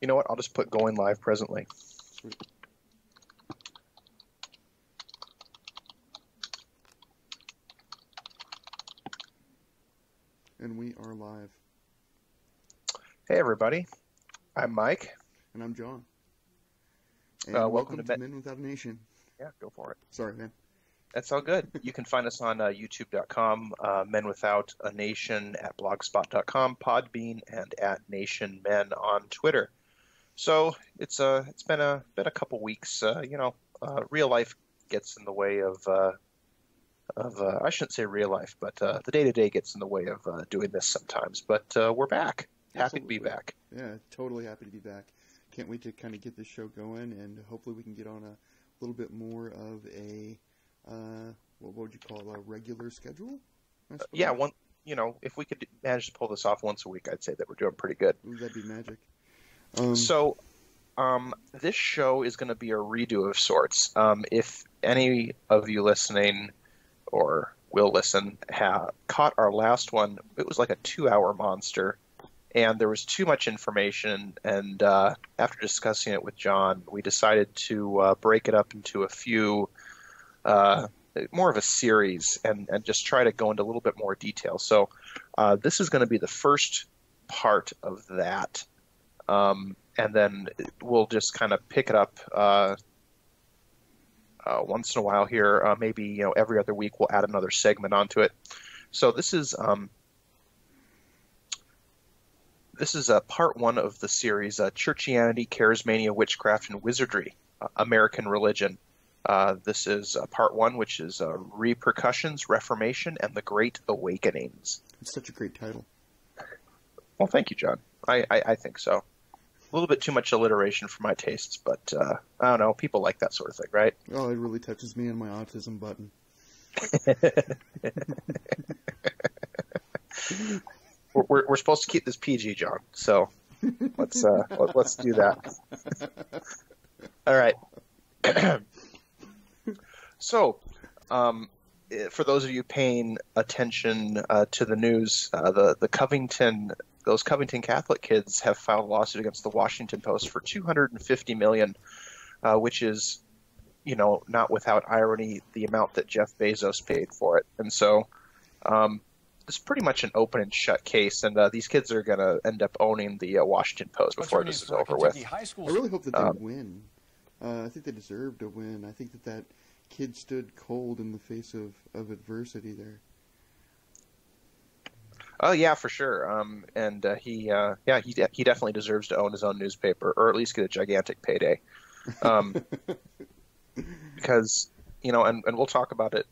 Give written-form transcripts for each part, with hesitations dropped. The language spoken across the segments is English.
You know what? I'll just put going live presently. Sweet. And we are live. Hey, everybody. I'm Mike. And I'm John. And welcome to Men Without a Nation. Yeah, go for it. Sorry, man. That's all good. You can find us on youtube.com, Men Without a Nation at blogspot.com, Podbean, and at Nation Men on Twitter. So it's been a couple weeks. Real life gets in the way of I shouldn't say real life, but the day-to-day gets in the way of doing this sometimes. But we're back. Happy to be back. Yeah, totally happy to be back. Can't wait to kind of get this show going, and hopefully we can get on a little bit more of a what would you call it, a regular schedule? Yeah, if we could manage to pull this off once a week, I'd say that we're doing pretty good. Ooh, that'd be magic. This show is going to be a redo of sorts. If any of you listening or will listen have caught our last one, it was like a 2-hour monster, and there was too much information, and after discussing it with John, we decided to break it up into a few more of a series and just try to go into a little bit more detail. So this is going to be the first part of that. And then we'll just kind of pick it up once in a while here. Maybe every other week we'll add another segment onto it. So this is part one of the series, Churchianity, Charismania, Witchcraft and Wizardry, American Religion. This is part one, which is Repercussions, Reformation, and the Great Awakenings. It's such a great title. Well, thank you, John. I think so. A little bit too much alliteration for my tastes, but I don't know. People like that sort of thing, right? Oh, it really touches me and my autism button. we're supposed to keep this PG, John. So let's do that. All right. So, for those of you paying attention to the news, those Covington Catholic kids have filed a lawsuit against the Washington Post for $250 million, which is, not without irony, the amount that Jeff Bezos paid for it. And so, it's pretty much an open and shut case, and these kids are going to end up owning the Washington Post before this is over with. I really hope that they win. I think they deserve to win. I think that kid stood cold in the face of adversity there. Oh yeah, for sure. And he definitely deserves to own his own newspaper, or at least get a gigantic payday. Because and we'll talk about it.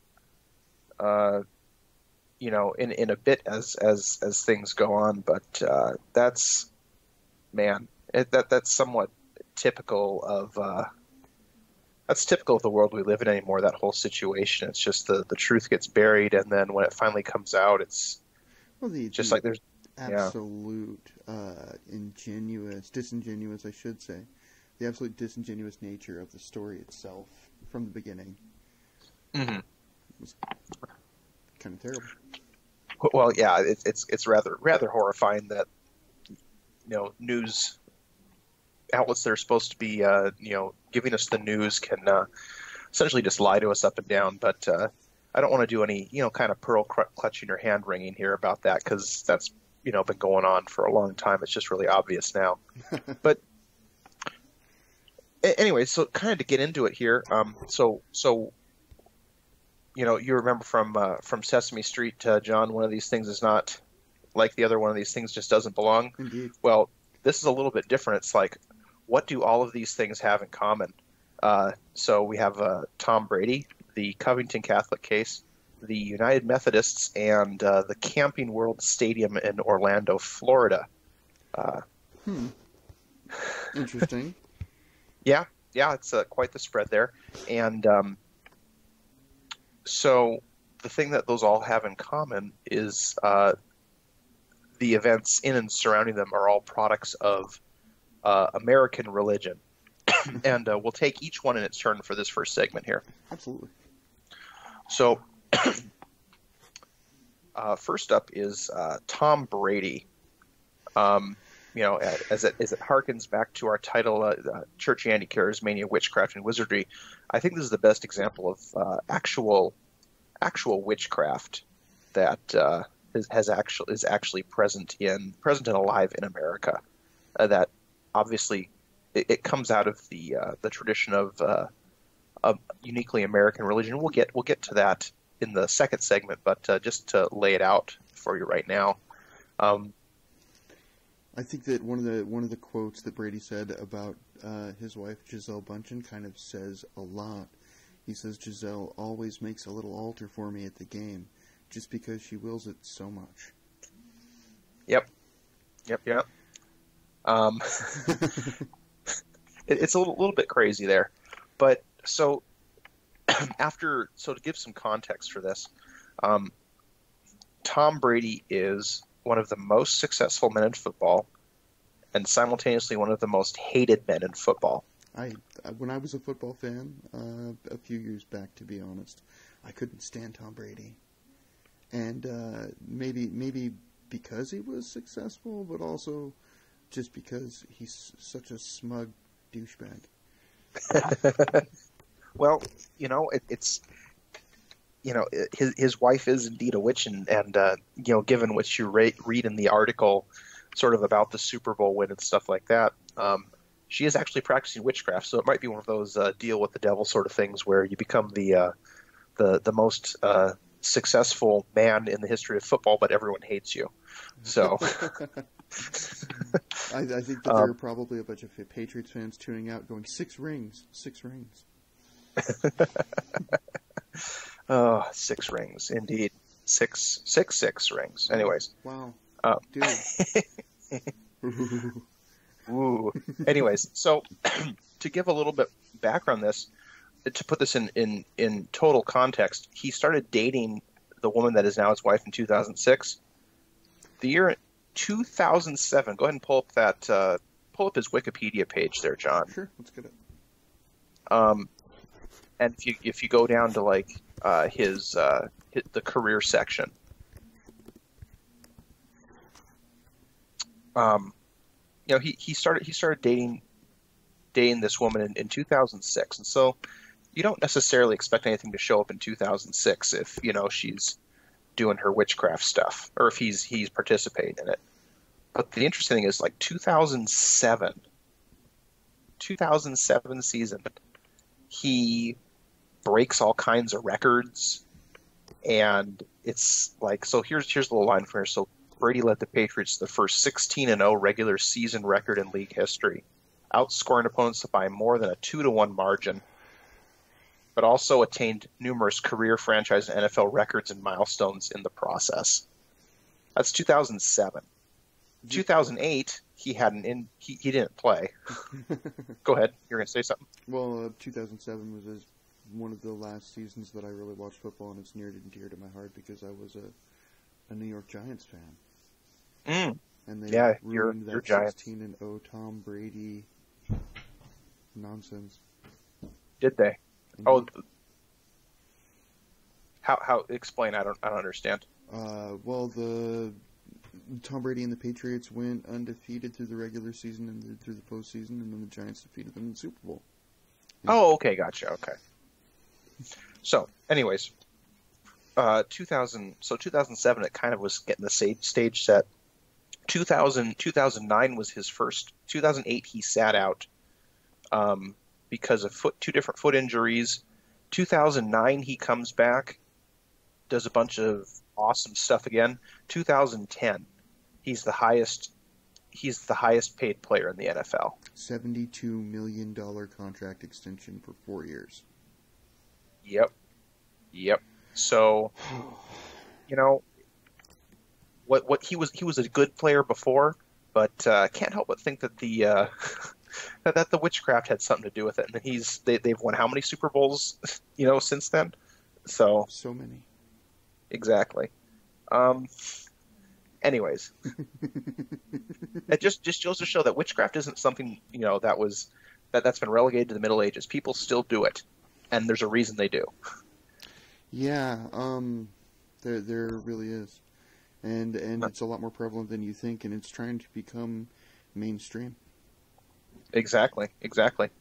In a bit as things go on, but that's somewhat typical of. That's typical of the world we live in anymore, that whole situation. It's just the truth gets buried, and then when it finally comes out, it's just like there's absolute disingenuous, I should say. The absolute disingenuous nature of the story itself from the beginning was kind of terrible. Well, yeah, it's rather horrifying that news outlets that are supposed to be giving us the news can essentially just lie to us up and down. But I don't want to do any kind of pearl clutching or hand wringing here about that, because that's been going on for a long time. It's just really obvious now. But anyway, so kind of to get into it here, you remember from Sesame Street, John, one of these things is not like the other one of these things just doesn't belong. Indeed. Well, this is a little bit different. It's like, what do all of these things have in common? So we have Tom Brady, the Covington Catholic case, the United Methodists, and the Camping World Stadium in Orlando, Florida. Interesting. Yeah, it's quite the spread there. And so the thing that those all have in common is the events in and surrounding them are all products of American religion. And we'll take each one in its turn for this first segment here. Absolutely. So first up is Tom Brady. as it harkens back to our title, Churchianity, Charismania, Witchcraft and Wizardry. I think this is the best example of actual witchcraft that is actually present and alive in America. That obviously it comes out of the tradition of a uniquely American religion. We'll get to that in the second segment, but just to lay it out for you right now. I think that one of the quotes that Brady said about his wife Gisele Bundchen kind of says a lot. He says, "Gisele always makes a little altar for me at the game, just because she wills it so much." Yep. It's a little bit crazy there, but so to give some context for this, Tom Brady is one of the most successful men in football, and simultaneously one of the most hated men in football. When I was a football fan, a few years back, to be honest, I couldn't stand Tom Brady, and maybe because he was successful, but also just because he's such a smug douchebag. Well, his wife is indeed a witch, and given what you read in the article, sort of about the Super Bowl win and stuff like that, she is actually practicing witchcraft. So it might be one of those deal with the devil sort of things where you become the most successful man in the history of football, but everyone hates you. So I think that there are probably a bunch of Patriots fans tuning out, going, "6 rings, 6 rings." Oh, 6 rings, indeed. Six rings. Anyways. Wow. Dude. Ooh. Anyways, so to give a little bit background on this, to put this in total context, he started dating the woman that is now his wife in 2006. The year 2007. Go ahead and pull up his Wikipedia page there, John. Sure, let's get it. And if you go down to like the career section, he started dating this woman in 2006, and so you don't necessarily expect anything to show up in 2006 if she's doing her witchcraft stuff, or if he's participating in it. But the interesting thing is, like 2007 season, he breaks all kinds of records, and it's like, so here's the little line from here. So Brady led the Patriots to the first 16-0 regular season record in league history, outscoring opponents by more than a 2-1 margin, but also attained numerous career franchise and NFL records and milestones in the process. That's 2007. 2008, he didn't play. Go ahead. You're going to say something? Well, 2007 was one of the last seasons that I really watched football, and it's near and dear to my heart because I was a New York Giants fan. And they ruined that 16-0 Tom Brady nonsense. Did they? Mm-hmm. Oh, how? Explain. I don't understand. Well, the Tom Brady and the Patriots went undefeated through the regular season and through the postseason, and then the Giants defeated them in the Super Bowl. Yeah. Oh, okay, gotcha. Okay. So, anyways, 2007, it kind of was getting the stage set. 2009 was his first. 2008, he sat out because of two different foot injuries. 2009, he comes back, does a bunch of awesome stuff again. 2010, he's the highest paid player in the NFL. $72 million contract extension for 4 years. Yep. So, what he was a good player before, but can't help but think that the that the witchcraft had something to do with it. And they've won how many Super Bowls, since then? So many. Exactly. Anyways, it just goes to show that witchcraft isn't something that's been relegated to the Middle Ages. People still do it, and there's a reason they do. Yeah, there really is, and it's a lot more prevalent than you think, and it's trying to become mainstream. Exactly.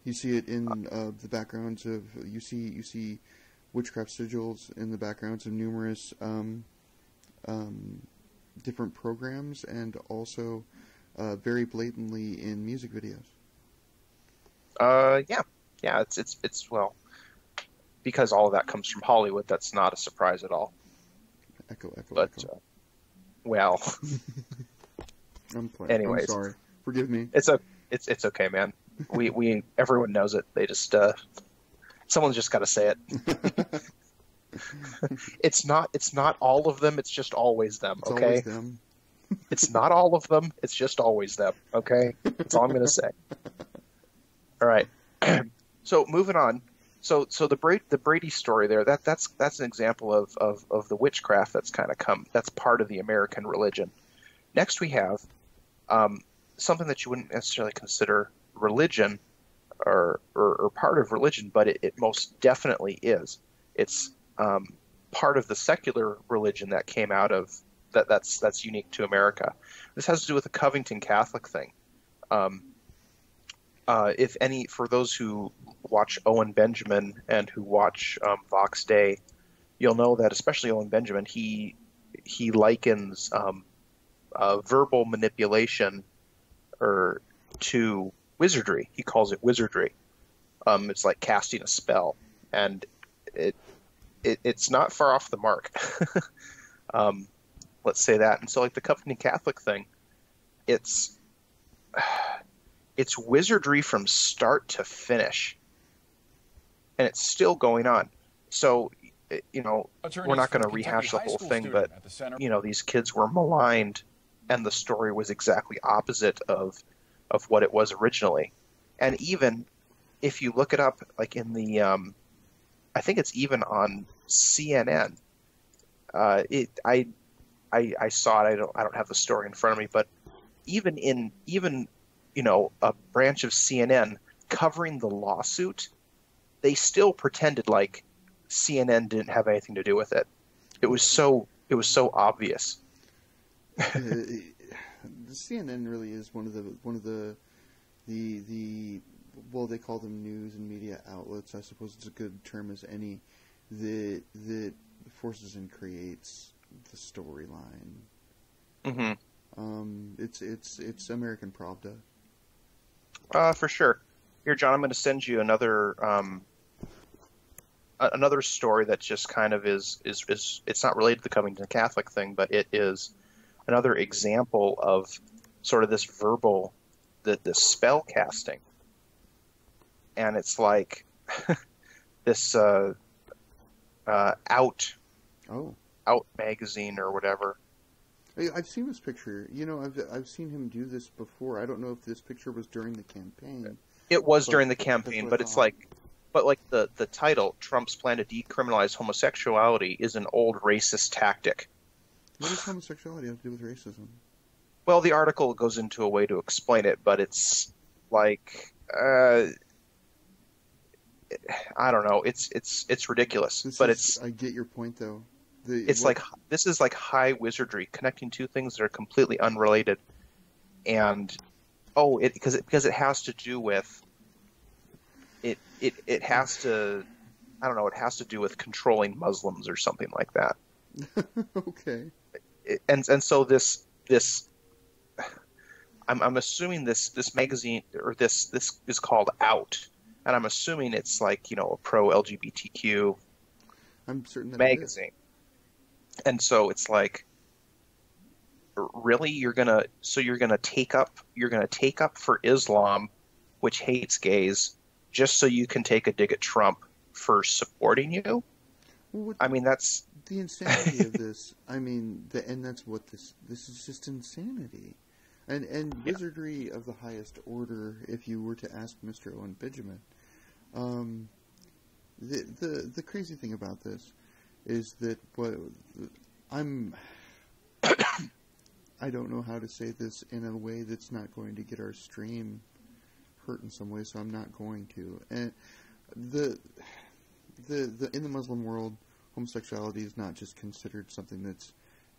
You see it in the backgrounds of you see witchcraft sigils in the backgrounds of numerous different programs, and also very blatantly in music videos. Yeah. It's well, because all of that comes from Hollywood. That's not a surprise at all. Echo, echo, But echo. well, I'm playing. I'm anyways, sorry. Forgive me. it's okay, man. We everyone knows it. They just someone's just got to say it. It's not all of them. It's just always them. It's Okay. always them. It's not all of them. It's just always them. Okay. That's all I'm gonna say. All right. So moving on. So the Brady story there. That's an example of the witchcraft that's kind of that's part of the American religion. Next we have something that you wouldn't necessarily consider religion or part of religion, but it most definitely is. It's part of the secular religion that came out of that's unique to America. This has to do with the Covington Catholic thing. For those who watch Owen Benjamin and who watch Vox Day, you'll know that especially Owen Benjamin, he likens verbal manipulation to wizardry. He calls it wizardry. It's like casting a spell, and it's not far off the mark. Let's say that. And so, like the Covington Catholic thing, it's wizardry from start to finish, and it's still going on. So, we're not going to rehash the whole thing, but these kids were maligned, and the story was exactly opposite of what it was originally. And even if you look it up, like in the, I think it's even on CNN. I saw it. I don't have the story in front of me, but even a branch of CNN covering the lawsuit, they still pretended like CNN didn't have anything to do with it. It was so obvious. The CNN really is one of the well, they call them news and media outlets. I suppose it's a good term as any that forces and creates the storyline. Mm-hmm. It's American Pravda. For sure. Here, John, I'm going to send you another story that just kind of is it's not related to the Covington Catholic thing, but it is another example of sort of this verbal, this spell casting, and it's like this Out magazine or whatever. I've seen this picture. I've seen him do this before. I don't know if this picture was during the campaign. It was during the campaign, but it's like, the title, Trump's plan to decriminalize homosexuality, is an old racist tactic. What does homosexuality have to do with racism? Well, the article goes into a way to explain it, but it's like, I don't know. It's ridiculous, I get your point though. This is like high wizardry, connecting two things that are completely unrelated, and because it has to do with it has to, I don't know, it has to do with controlling Muslims or something like that. Okay. And so this I'm assuming this magazine or this is called Out, and I'm assuming it's like a pro LGBTQ I'm certain that magazine. And so it's like, really, you're gonna take up for Islam, which hates gays, just so you can take a dig at Trump for supporting you? Well, I mean, that's the insanity of this. I mean, and that's what this is, just insanity, and wizardry of the highest order. If you were to ask Mr. Owen Benjamin, the crazy thing about this is that I don't know how to say this in a way that's not going to get our stream hurt in some way, so I'm not going to. And in the Muslim world, homosexuality is not just considered something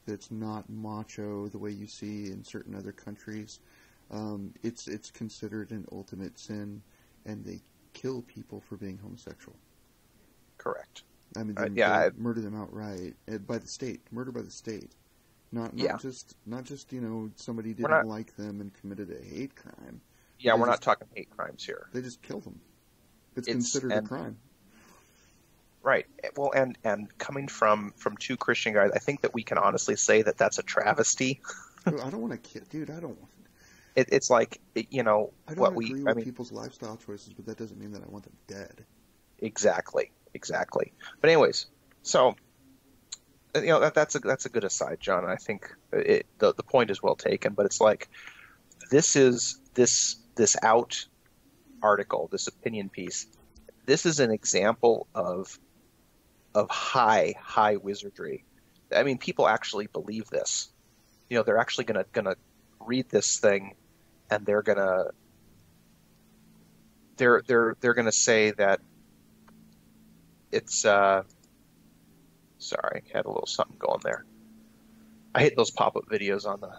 that's not macho the way you see in certain other countries. it's considered an ultimate sin, and they kill people for being homosexual. Correct. I mean, yeah, they murder them outright by the state. Murder by the state. Not just somebody didn't like them and committed a hate crime. Yeah, we're not talking hate crimes here. They just killed them. It's considered a crime. Right. Well, and coming from two Christian guys, I think that we can honestly say that that's a travesty. Dude, I don't want to kill. Dude, I don't want. It's like, I don't agree with people's lifestyle choices, but that doesn't mean that I want them dead. Exactly. But anyways, so that's a good aside, John. I think the point is well taken. But it's like this out article, this opinion piece. This is an example of high wizardry. I mean, people actually believe this. They're actually gonna read this thing, and they're gonna say that it's sorry, I had a little something going there. I hate those pop-up videos on the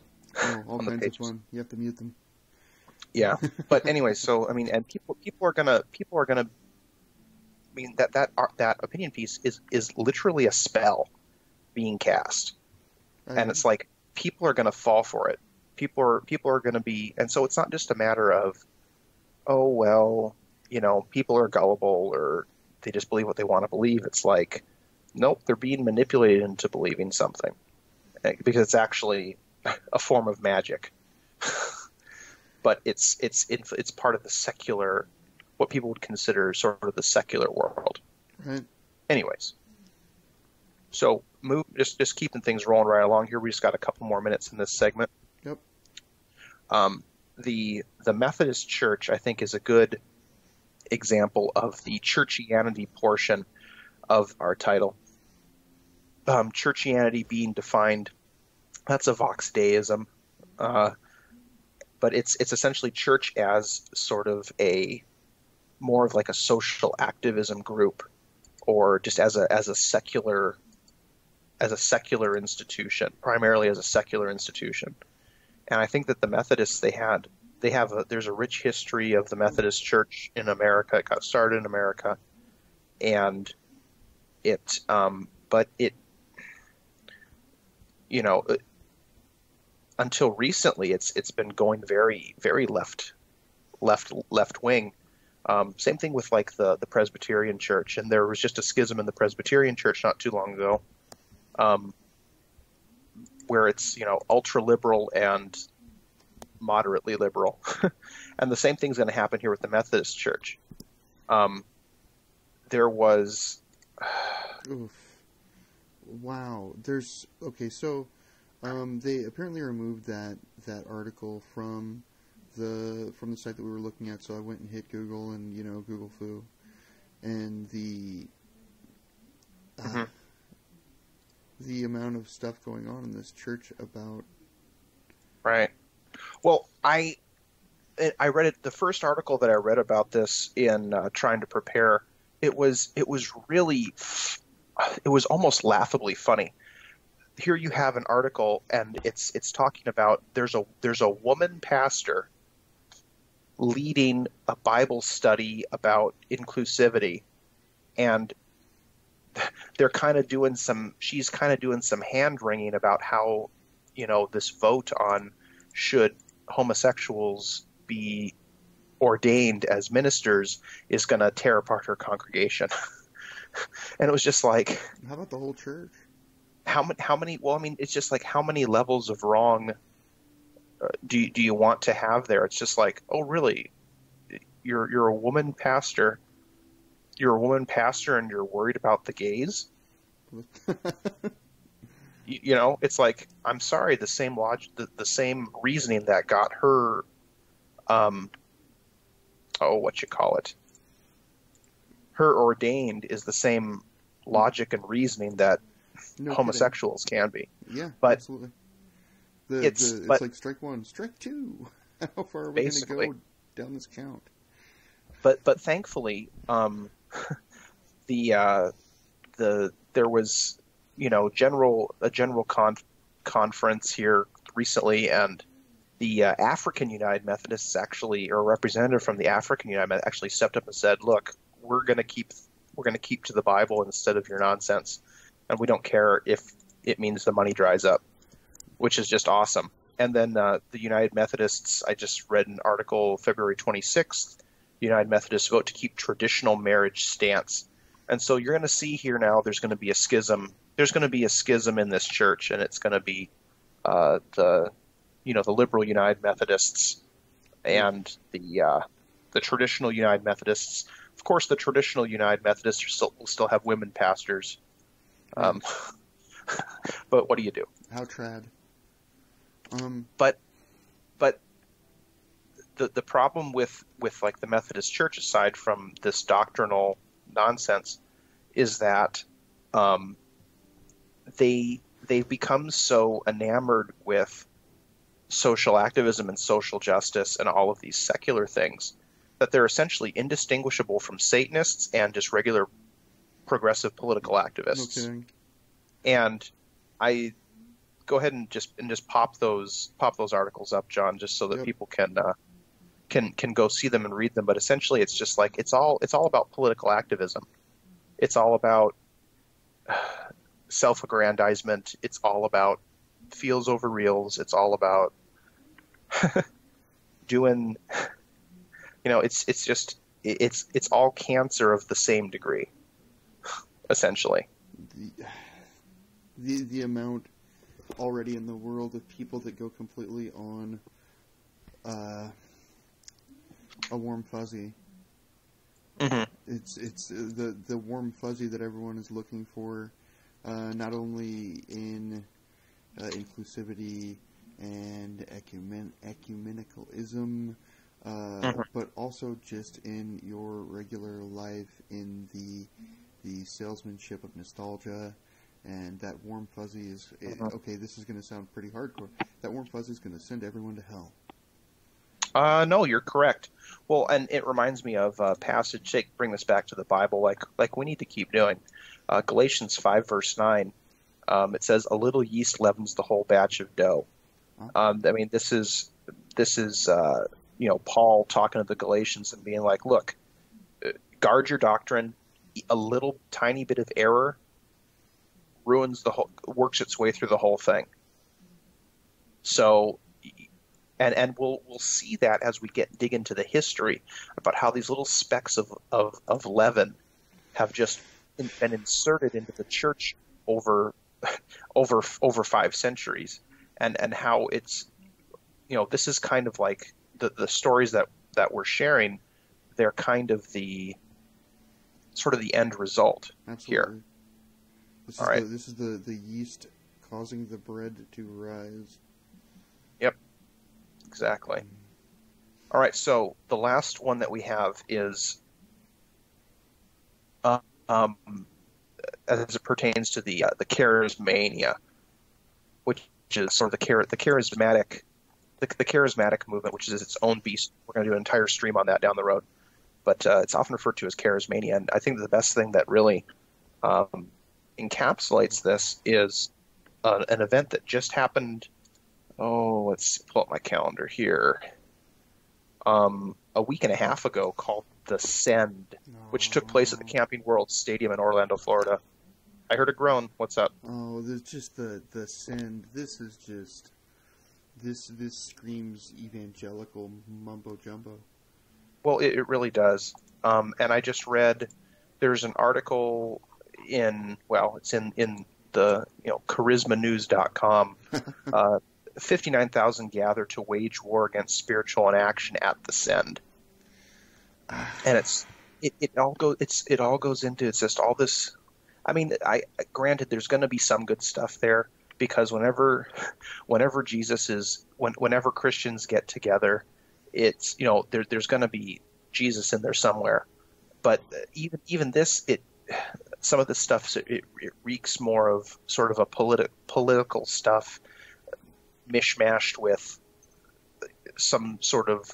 all on the kinds pages. of fun. You have to mute them. Yeah, but anyway, so I mean, and people are gonna. I mean, that opinion piece is literally a spell being cast, and it's like people are gonna fall for it. People are gonna be, and so it's not just a matter of, oh well, people are gullible or they just believe what they want to believe. It's like, nope, they're being manipulated into believing something because it's actually a form of magic. But it's part of the secular, what people would consider sort of the secular world. Right. Anyways, so just keeping things rolling right along here. We just got a couple more minutes in this segment. Yep. The Methodist Church, I think, is a good example of the Churchianity portion of our title. Churchianity being defined, that's a Vox Deism. But it's essentially church as sort of more of like a social activism group, or just as a secular institution, primarily as a secular institution. And I think that the Methodists there's a rich history of the Methodist Church in America. It got started in America, and until recently, it's been going very, very left wing. Same thing with like the Presbyterian Church, and there was just a schism in the Presbyterian Church not too long ago, where it's ultra liberal and moderately liberal, and the same thing's going to happen here with the Methodist Church. There was, oof. Wow. So. They apparently removed that article from the site that we were looking at. So I went and hit Google and Google foo, and the amount of stuff going on in this church about. Right. Well, I read it. The first article that I read about this in trying to prepare, it was almost laughably funny. Here you have an article, and it's talking about there's a woman pastor leading a Bible study about inclusivity, and she's kind of doing some hand wringing about how this vote on should homosexuals be ordained as ministers is going to tear apart her congregation. And it was just like, how about the whole church? How many? Well, I mean, it's just like, how many levels of wrong do you want to have there? It's just like, oh, really? You're a woman pastor. You're a woman pastor, and you're worried about the gays. It's like, I'm sorry. The same the same reasoning that got her, her ordained is the same logic and reasoning that homosexuals can be. Yeah, but absolutely. It's like strike one, strike two. How far are we going to go down this count? But thankfully, there was a general conference here recently, and the African United Methodists actually, or a representative from the African United Methodist actually stepped up and said, "Look, we're going to keep to the Bible instead of your nonsense, and we don't care if it means the money dries up," which is just awesome. And then the United Methodists, I just read an article February 26th. United Methodists vote to keep traditional marriage stance, and so you're going to see here now. There's going to be a schism. There's going to be a schism in this church, and it's going to be the liberal United Methodists and the traditional United Methodists. Of course, the traditional United Methodists will still have women pastors. But what do you do? How trad. But the problem with like the Methodist Church, aside from this doctrinal nonsense, is that they've become so enamored with social activism and social justice and all of these secular things that they're essentially indistinguishable from Satanists and just regular progressive political activists. Okay. And I go ahead and just pop those articles up, John, just so that people can go see them and read them. But essentially, it's just like it's all about political activism. It's all about self-aggrandizement. It's all about feels over reals. It's all about doing. It's all cancer of the same degree, essentially. The amount already in the world of people that go completely on a warm fuzzy. Mm-hmm. It's the warm fuzzy that everyone is looking for, not only in inclusivity and ecumenicalism, but also just in your regular life, in the salesmanship of nostalgia. And that warm fuzzy is okay. This is going to sound pretty hardcore. That warm fuzzy is going to send everyone to hell. No, you're correct. Well, and it reminds me of a passage. Bring this back to the Bible, like we need to keep doing. Galatians 5 verse 9. It says, "A little yeast leavens the whole batch of dough." I mean, this is Paul talking to the Galatians and being like, "Look, guard your doctrine. A little tiny bit of error works its way through the whole thing." So, and we'll see that as we dig into the history about how these little specks of leaven have just been inserted into the church over 5 centuries, and how it's this is kind of like the stories that we're sharing. They're kind of the sort of the end result. Absolutely. Here. This is the yeast causing the bread to rise. Yep, exactly. All right, so the last one that we have is, as it pertains to the Charismania, which is sort of the charismatic movement, which is its own beast. We're going to do an entire stream on that down the road, but it's often referred to as Charismania, and I think the best thing that really encapsulates this is an event that just happened. Oh, let's pull up my calendar here. A week and a half ago, called the Send, which took place at the Camping World Stadium in Orlando, Florida. I heard a groan. What's up? Oh, there's just the Send. This is just this screams evangelical mumbo jumbo. Well, it really does. And I just read there's an article it's in the charismanews.com. 59,000 gather to wage war against spiritual inaction at the Send, and it all goes into, it's just all this. I mean, granted, there's going to be some good stuff there, because whenever Christians get together, it's there's going to be Jesus in there somewhere. But even this, some of the stuff, it reeks more of sort of a political stuff, mishmashed with some sort of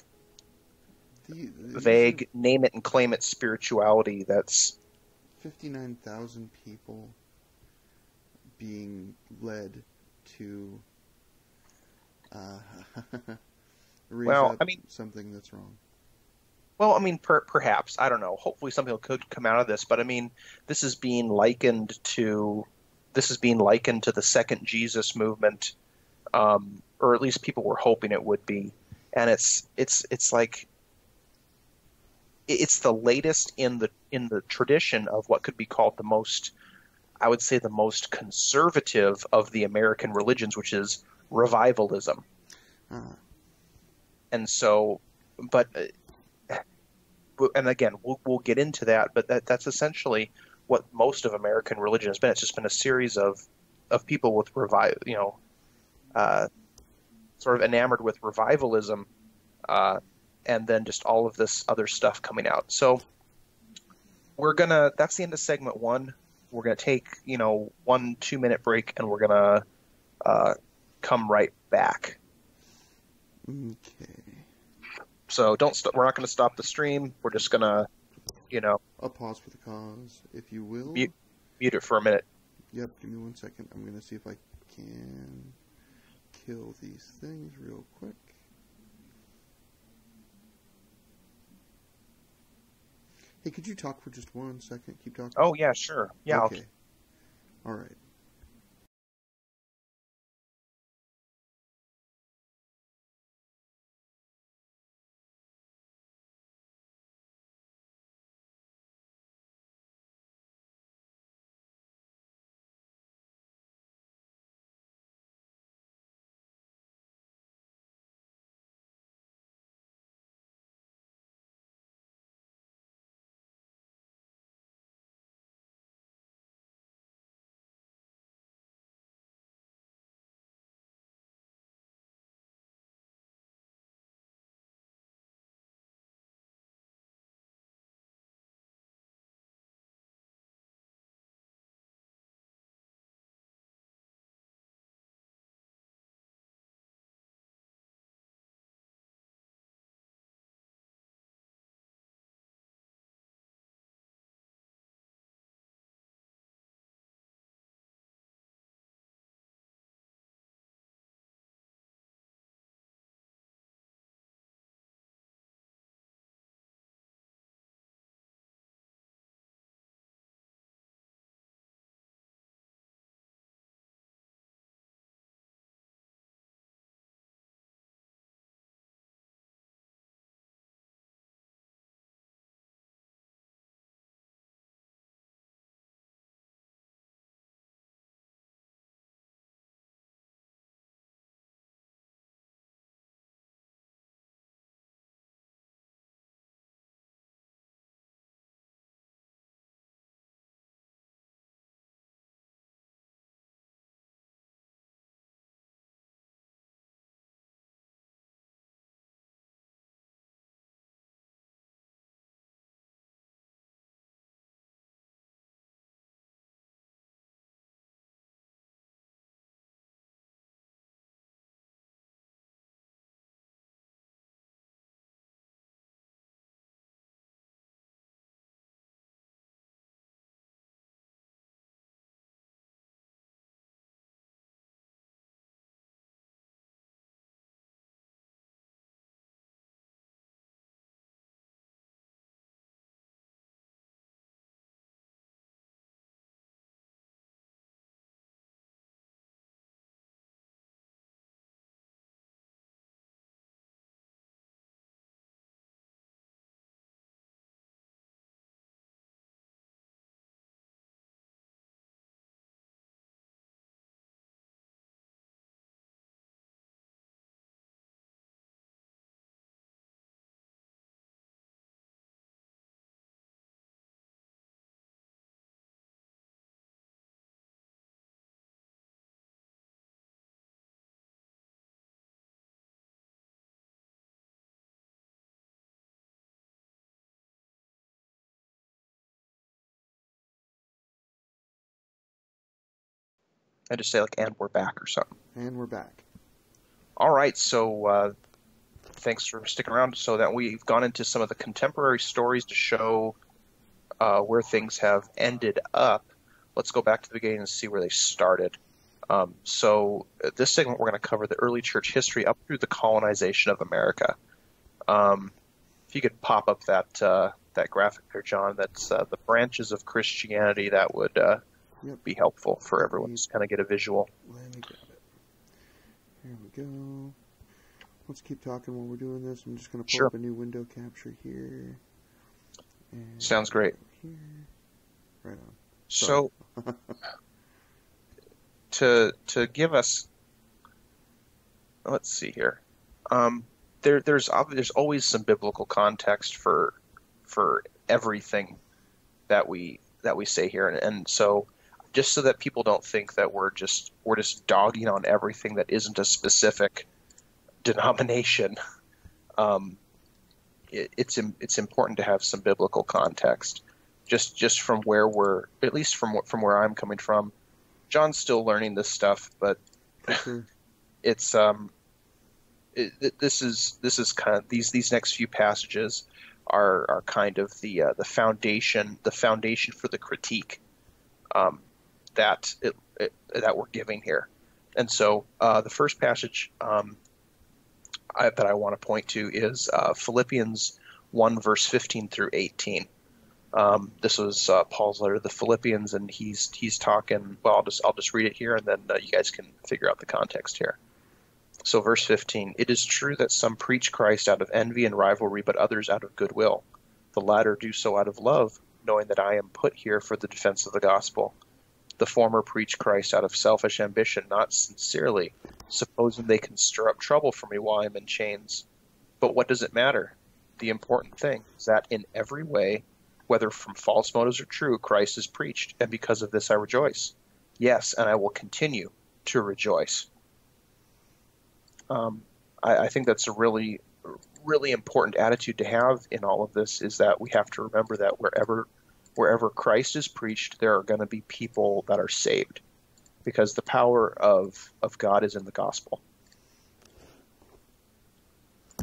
vague name it and claim it spirituality. That's 59,000 people being led to raise Well, up I mean, something that's wrong. well, I mean, perhaps I don't know. Hopefully, something could come out of this. But I mean, this is being likened to this is being likened to the second Jesus movement, or at least people were hoping it would be. And it's like it's the latest in the tradition of what could be called the most, I would say, the most conservative of the American religions, which is revivalism. Ah, And so, but and again, we'll get into that, but that's essentially what most of American religion has been. It's just been a series of people with uh, sort of enamored with revivalism, uh, and then just all of this other stuff coming out. So that's the end of segment one. We're gonna take 1 2 minute break, and we're gonna come right back. okay. So we're not gonna stop the stream. We're just gonna I'll pause for the cause, if you will. mute it for a minute. Yep, give me 1 second. I'm going to see if I can kill these things real quick. Hey, could you talk for just 1 second? Keep talking. Oh yeah, sure. Yeah. Okay. All right. I just say like, and we're back or something. And we're back. All right. So thanks for sticking around. So that we've gone into some of the contemporary stories to show where things have ended up. Let's go back to the beginning and see where they started. This segment, we're going to cover the early church history up through the colonization of America. If you could pop up that graphic there, John, that's the branches of Christianity, that would be helpful for everyone to kind of get a visual. Let me grab it. Here we go. Let's keep talking while we're doing this. I'm just going to pull up a new window capture here. And sounds great. Here. Right on. So, to give us, let's see here. There's always some biblical context for everything that we say here, and so just so that people don't think that we're just dogging on everything that isn't a specific denomination, it's important to have some biblical context. Just from where we're, at least from where I'm coming from. John's still learning this stuff, but it's this is kind of these next few passages are kind of the foundation for the critique that we're giving here. And so the first passage that I want to point to is Philippians 1 verse 15 through 18. This was Paul's letter to the Philippians, and he's talking. Well, I'll just read it here, and then you guys can figure out the context here. So, verse 15: It is true that some preach Christ out of envy and rivalry, but others out of goodwill. The latter do so out of love, knowing that I am put here for the defense of the gospel. The former preach Christ out of selfish ambition, not sincerely, supposing they can stir up trouble for me while I am in chains. But what does it matter? The important thing is that in every way, whether from false motives or true, Christ is preached, and because of this I rejoice. Yes, and I will continue to rejoice. I think that's a really, really important attitude to have in all of this, is that we have to remember that wherever Christ is preached, there are going to be people that are saved, because the power of God is in the gospel.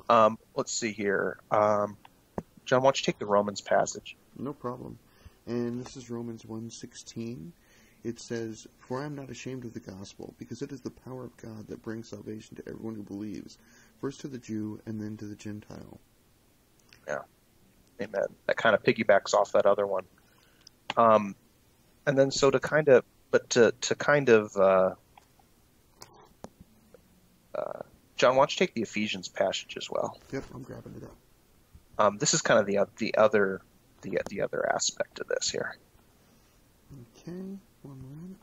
Let's see here. John, why don't you take the Romans passage? No problem. And this is Romans 1:16. It says, "For I am not ashamed of the gospel, because it is the power of God that brings salvation to everyone who believes, first to the Jew and then to the Gentile." Yeah. Amen. That kind of piggybacks off that other one. And then so to kind of John, why don't you take the Ephesians passage as well? Yep, I'm grabbing it up. This is kind of the other aspect of this here. Okay, one moment.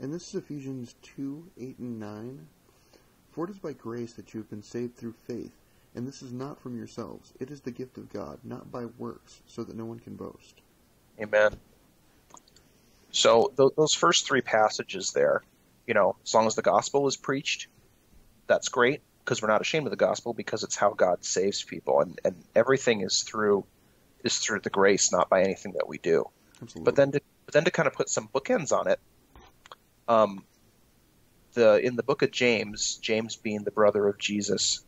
And this is Ephesians 2:8 and 9. "For it is by grace that you have been saved through faith, and this is not from yourselves. It is the gift of God, not by works, so that no one can boast." Amen. So those first three passages there, as long as the gospel is preached, that's great, because we're not ashamed of the gospel, because it's how God saves people, and everything is through the grace, not by anything that we do. Absolutely. But then to kind of put some bookends on it, in the book of James being the brother of Jesus,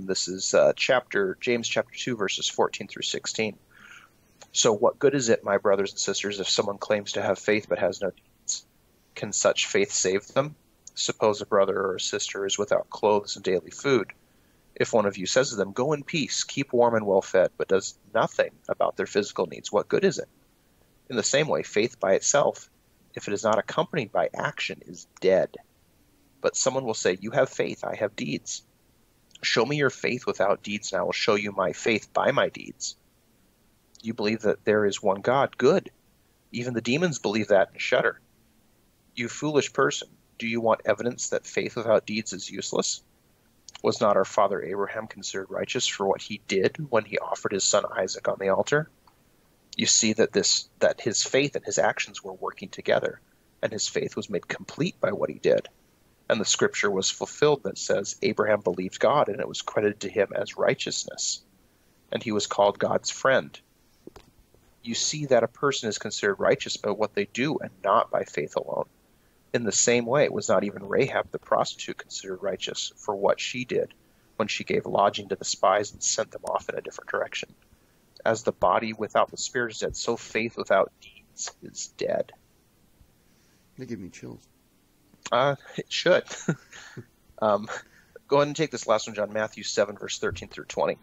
this is James chapter 2 verses 14 through 16. "So what good is it, my brothers and sisters, if someone claims to have faith but has no deeds? Can such faith save them? Suppose a brother or a sister is without clothes and daily food. If one of you says to them, 'Go in peace, keep warm and well fed,' but does nothing about their physical needs, what good is it? In the same way, faith by itself, if it is not accompanied by action, is dead. But someone will say, 'You have faith, I have deeds. Show me your faith without deeds, and I will show you my faith by my deeds. You believe that there is one God. Good. Even the demons believe that and shudder. You foolish person, do you want evidence that faith without deeds is useless? Was not our father Abraham considered righteous for what he did when he offered his son Isaac on the altar? You see that his faith and his actions were working together, and his faith was made complete by what he did. And the scripture was fulfilled that says, Abraham believed God, and it was credited to him as righteousness. And he was called God's friend. You see that a person is considered righteous by what they do and not by faith alone. In the same way, was not even Rahab the prostitute considered righteous for what she did when she gave lodging to the spies and sent them off in a different direction? As the body without the spirit is dead, so faith without deeds is dead. They give me chills. It should. Go ahead and take this last one, John. Matthew 7, verse 13 through 20.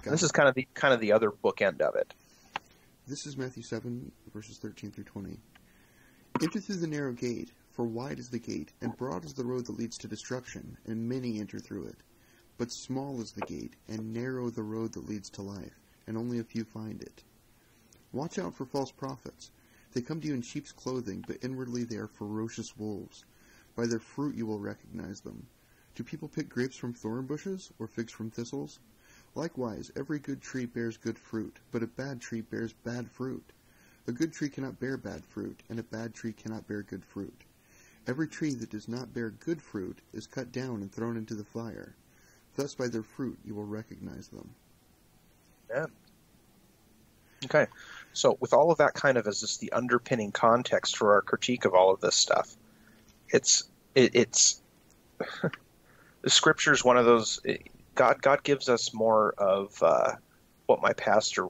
This is kind of the other bookend of it. This is Matthew 7, verses 13 through 20. Enter through the narrow gate, for wide is the gate, and broad is the road that leads to destruction, and many enter through it. But small is the gate, and narrow the road that leads to life, and only a few find it. Watch out for false prophets. They come to you in sheep's clothing, but inwardly they are ferocious wolves. By their fruit you will recognize them. Do people pick grapes from thorn bushes, or figs from thistles? Likewise, every good tree bears good fruit, but a bad tree bears bad fruit. A good tree cannot bear bad fruit, and a bad tree cannot bear good fruit. Every tree that does not bear good fruit is cut down and thrown into the fire. Thus by their fruit you will recognize them. Yeah. Okay. So with all of that kind of as just the underpinning context for our critique of all of this stuff, it's the Scripture is one of those. God gives us more of what my pastor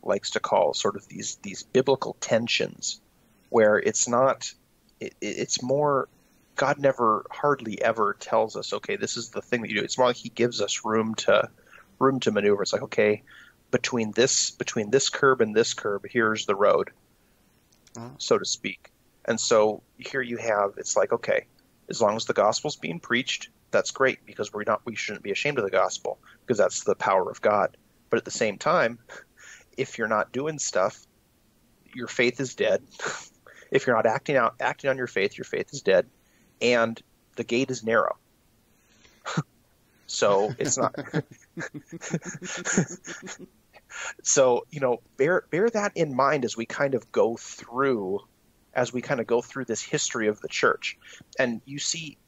likes to call sort of these biblical tensions, where it's not. It's more. God never hardly ever tells us, okay, this is the thing that you do. It's more like He gives us room to maneuver. It's like, okay, between this curb and this curb, here's the road, so to speak. And so here you have, it's like, okay, as long as the gospel's being preached, that's great, because we shouldn't be ashamed of the gospel, because that's the power of God. But at the same time, if you're not doing stuff, your faith is dead. If you're not acting on your faith is dead, and the gate is narrow. So it's not. So, bear that in mind as we kind of go through this history of the church. And you see,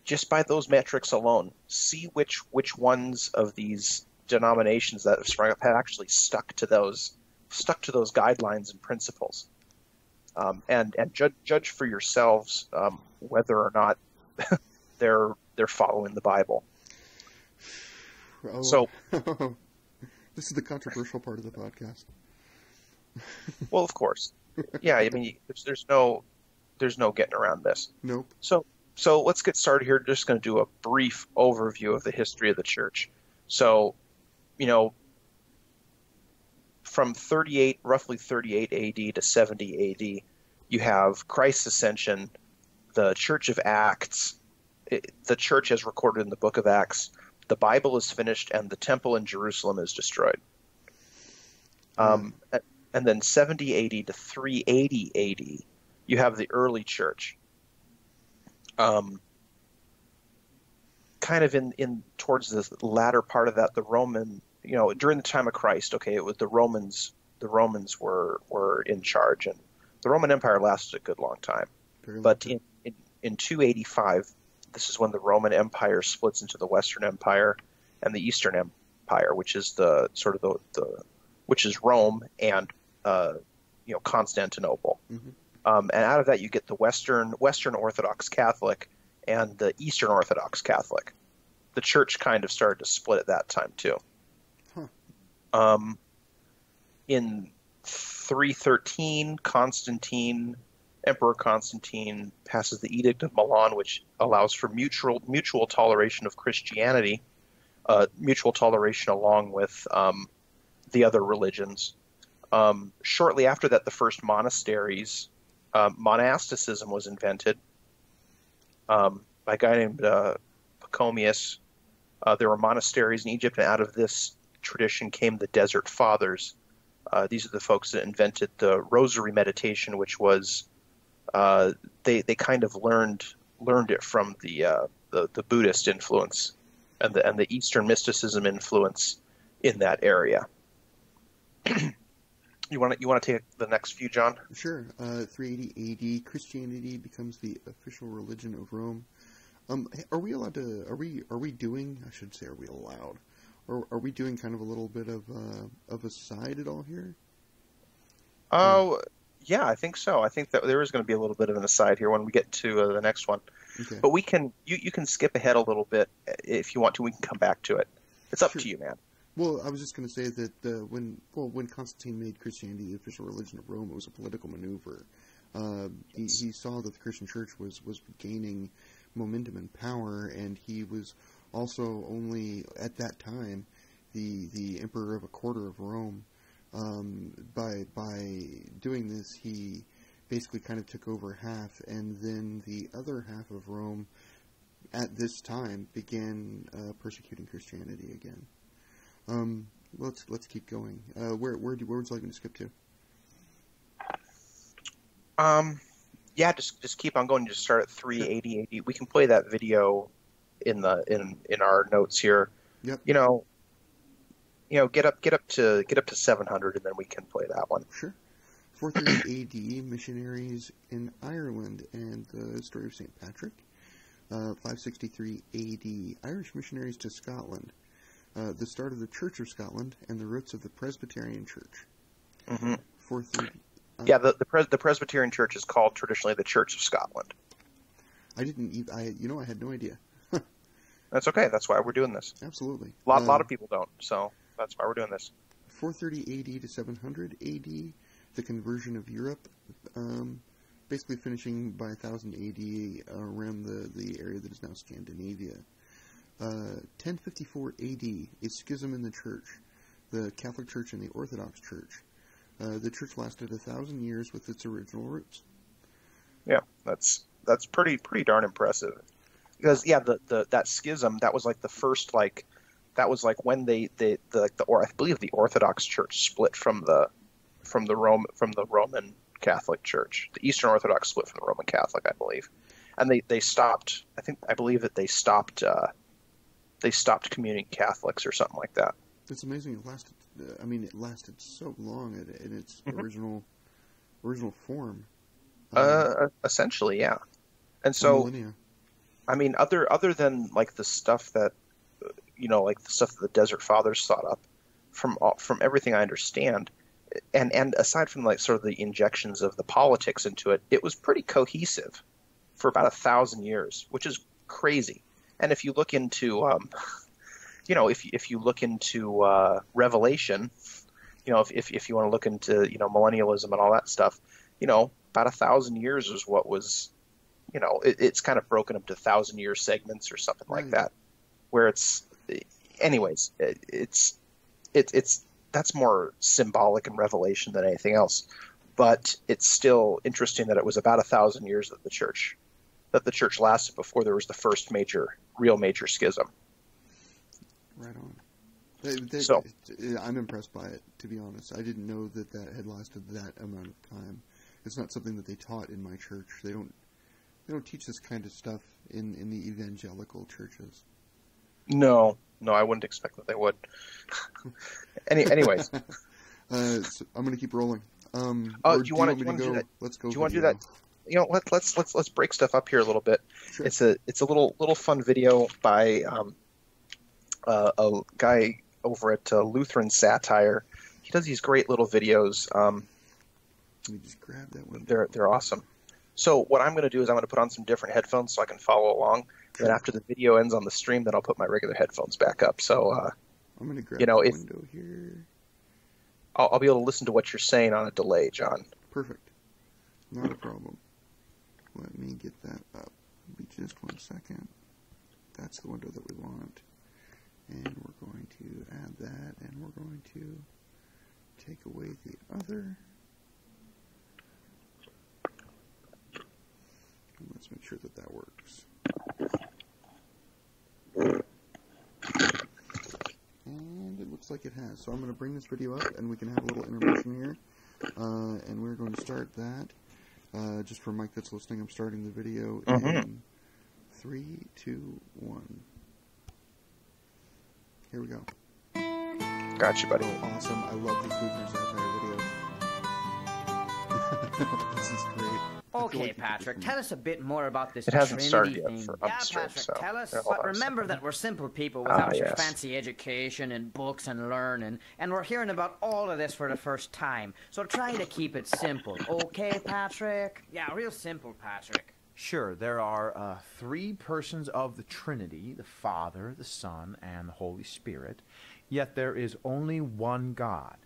just by those metrics alone, see which ones of these denominations that have sprung up had actually stuck to those guidelines and principles. And judge for yourselves whether or not they're following the Bible. Oh. So this is the controversial part of the podcast. Well, of course. Yeah, I mean, there's no getting around this. Nope. So let's get started here. Just going to do a brief overview of the history of the church. So, from roughly 38 AD to 70 AD, you have Christ's ascension, the Church of Acts, the church as recorded in the book of Acts, the Bible is finished, and the temple in Jerusalem is destroyed. And then 70 AD to 380 AD, you have the early church. Kind of in towards the latter part of that, the Roman, during the time of Christ, okay, it was the Romans were in charge, and the Roman Empire lasted a good long time. But in 285, this is when the Roman Empire splits into the Western Empire and the Eastern Empire, which is which is Rome and Constantinople. Mm-hmm. And out of that, you get the Western Orthodox Catholic and the Eastern Orthodox Catholic. The church kind of started to split at that time too. Huh. In 313, Emperor Constantine passes the Edict of Milan, which allows for mutual toleration of Christianity, mutual toleration along with the other religions. Shortly after that, the first monasteries, monasticism was invented by a guy named Pachomius. There were monasteries in Egypt, and out of this tradition came the Desert Fathers. These are the folks that invented the Rosary meditation, which was they kind of learned it from the Buddhist influence and the Eastern mysticism influence in that area. You want to take the next few, John? Sure. 380 AD, Christianity becomes the official religion of Rome. Are we allowed to? Are we doing? I should say, are we allowed? Or are we doing kind of a little bit of a side at all here? Oh, yeah, I think so. I think that there is going to be a little bit of an aside here when we get to the next one. Okay. But we can you can skip ahead a little bit if you want to. We can come back to it. It's up to you, man. Well, I was just going to say that when Constantine made Christianity the official religion of Rome, it was a political maneuver. He saw that the Christian Church was gaining momentum and power, and he was also only at that time the emperor of a quarter of Rome. By doing this, he basically kind of took over half, and then the other half of Rome at this time began persecuting Christianity again. Let's keep going. Where would you like me to skip to? Yeah, just keep on going. Just start at 380 AD. We can play that video in our notes here. Yep. Get up to 700, and then we can play that one. Sure. 430 AD, missionaries in Ireland and the story of St. Patrick. 563 AD, Irish missionaries to Scotland. The start of the Church of Scotland and the roots of the Presbyterian Church. Mm-hmm. 430. Yeah, the Presbyterian Church is called traditionally the Church of Scotland. I had no idea. That's okay. That's why we're doing this. Absolutely. A lot of people don't, so that's why we're doing this. 430 AD to 700 AD, the conversion of Europe, basically finishing by 1000 AD around the area that is now Scandinavia. 1054 AD, a schism in the Church, the Catholic Church and the Orthodox Church. The Church lasted 1,000 years with its original roots. Yeah, that's pretty darn impressive. Because that schism, that was like the first that was like when I believe the Orthodox Church split from the Roman Catholic Church. The Eastern Orthodox split from the Roman Catholic, I believe, and they stopped. I believe that they stopped communing Catholics or something like that. It's amazing. It lasted. It lasted so long in its original form. Essentially, yeah. And so, millennia. Other than like the stuff that like the stuff that the Desert Fathers thought up, from everything I understand, and aside from like sort of the injections of the politics into it, it was pretty cohesive for about 1,000 years, which is crazy. And if you look into if you look into Revelation, if you want to look into millennialism and all that stuff, about 1,000 years is what was, it's kind of broken up to 1,000-year segments or something like that, where it's that's more symbolic in Revelation than anything else. But it's still interesting that it was about 1,000 years that the church lasted before there was the first real major schism. Right on. I'm impressed by it, to be honest. I didn't know that had lasted that amount of time. It's not something that they taught in my church. They don't teach this kind of stuff in the evangelical churches. No, I wouldn't expect that they would. Anyways, so I'm going to keep rolling. Do you want to do that? Let's go. Do you want to do that? Let's break stuff up here a little bit. Sure. It's a little fun video by a guy over at Lutheran Satire. He does these great little videos. Let me just grab that one. They're awesome. So what I'm going to do is I'm going to put on some different headphones so I can follow along. Sure. And after the video ends on the stream, then I'll put my regular headphones back up. So I'm going to grab the window here. I'll be able to listen to what you're saying on a delay, John. Perfect. Not a problem. Let me get that up. Be just 1 second. That's the window that we want. And we're going to add that, and we're going to take away the other. And let's make sure that works. And it looks like it has. So I'm going to bring this video up, and we can have a little intermission here. And we're going to start that. Just for Mike that's listening, I'm starting the video in 3, 2, 1. Here we go. Got you, buddy. Oh, awesome. I love these Lutheran Satire videos. This is great. Okay, Patrick, tell us a bit more about this Trinity Trinity thing. thing. Yeah, Patrick, tell us. But remember that we're simple people without your fancy education and books and learning, and we're hearing about all of this for the first time. So try to keep it simple, okay, Patrick? Yeah, real simple, Patrick. Sure, there are 3 persons of the Trinity, the Father, the Son, and the Holy Spirit, yet there is only one God.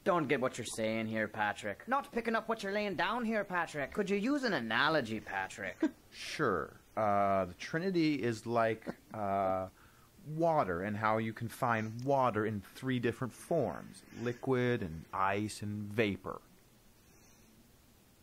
Don't get what you're saying here, Patrick. Not picking up what you're laying down here, Patrick. Could you use an analogy, Patrick? Sure. The Trinity is like water, and how you can find water in 3 different forms: liquid and ice and vapor.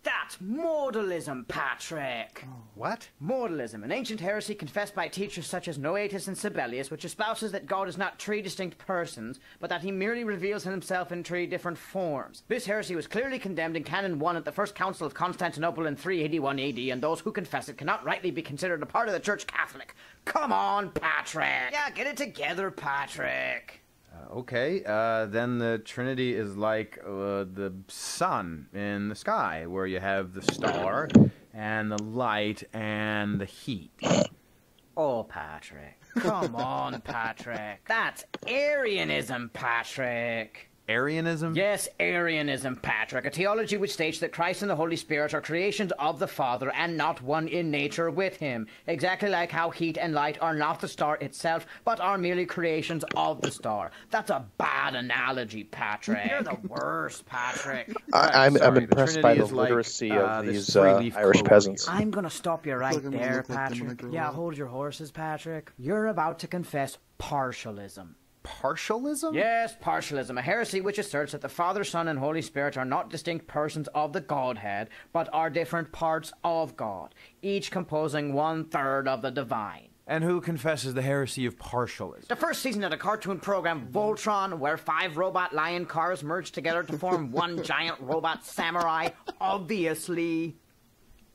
That's modalism, Patrick. What? Modalism, an ancient heresy confessed by teachers such as Noetus and Sibelius, which espouses that God is not 3 distinct persons, but that he merely reveals himself in 3 different forms. This heresy was clearly condemned in Canon 1 at the First Council of Constantinople in 381 AD, and those who confess it cannot rightly be considered a part of the Church Catholic. Come on, Patrick. Yeah, get it together, Patrick. Okay, then the Trinity is like the sun in the sky, where you have the star, and the light, and the heat. Oh, Patrick. Come on, Patrick. That's Arianism, Patrick. Arianism? Yes, Arianism, Patrick. A theology which states that Christ and the Holy Spirit are creations of the Father and not one in nature with him. Exactly like how heat and light are not the star itself, but are merely creations of the star. That's a bad analogy, Patrick. You're the worst, Patrick. I'm impressed by the literacy of these Irish peasants. I'm going to stop you right there, Patrick. Yeah, hold your horses, Patrick. You're about to confess partialism. Partialism? Yes, partialism, a heresy which asserts that the Father, Son, and Holy Spirit are not distinct persons of the Godhead, but are different parts of God, each composing 1/3 of the divine. And who confesses the heresy of partialism? The first season of the cartoon program Voltron, where 5 robot lion cars merge together to form one giant robot samurai, obviously.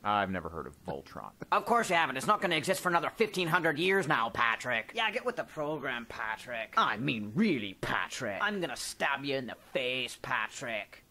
I've never heard of Voltron. Of course you haven't. It's not going to exist for another 1,500 years now, Patrick. Yeah, get with the program, Patrick. I mean, really, Patrick. I'm going to stab you in the face, Patrick.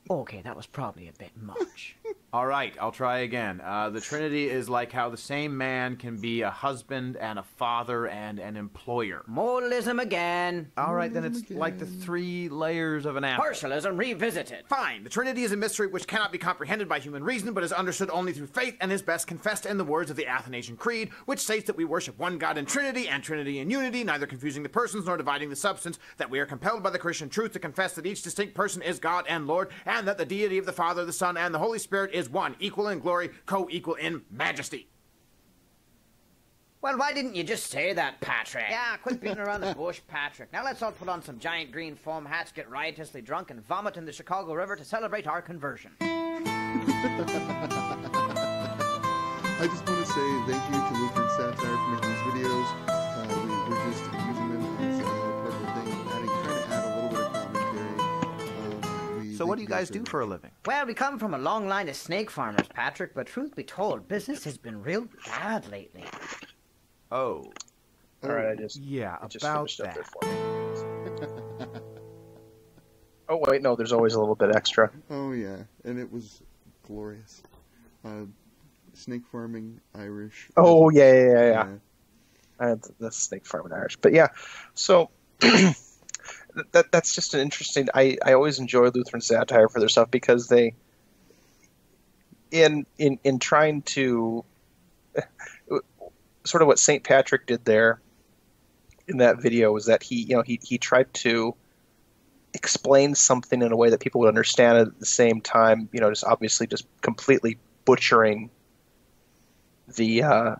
Okay, that was probably a bit much. All right, I'll try again. The Trinity is like how the same man can be a husband and a father and an employer. Modalism again. All right, then it's like the 3 layers of an apple. Partialism revisited. Fine. The Trinity is a mystery which cannot be comprehended by human reason, but is understood only through faith, and is best confessed in the words of the Athanasian Creed, which states that we worship one God in Trinity, and Trinity in unity, neither confusing the persons nor dividing the substance, that we are compelled by the Christian truth to confess that each distinct person is God and Lord, and that the deity of the Father, the Son, and the Holy Spirit is one, equal in glory, co-equal in majesty. Well, why didn't you just say that, Patrick? Yeah, quit beating around the bush, Patrick. Now let's all put on some giant green foam hats, get riotously drunk, and vomit in the Chicago River to celebrate our conversion. I just want to say thank you to Lutheran Satire for making these videos. We're just using them as a part of the thing, trying to add a little bit of commentary. So what do you guys do for a living? Well, we come from a long line of snake farmers, Patrick, but truth be told, business has been real bad lately. Oh. All right, about that. There for me. Oh, wait, no, there's always a little bit extra. Oh, yeah, and it was glorious. Snake farming, Irish. Oh, yeah. I had the snake farming Irish. But yeah, so that's just an interesting... I always enjoy Lutheran satire for their stuff because they... In trying to... Sort of what St. Patrick did there in that video was that he tried to explain something in a way that people would understand it at the same time, just obviously just completely butchering or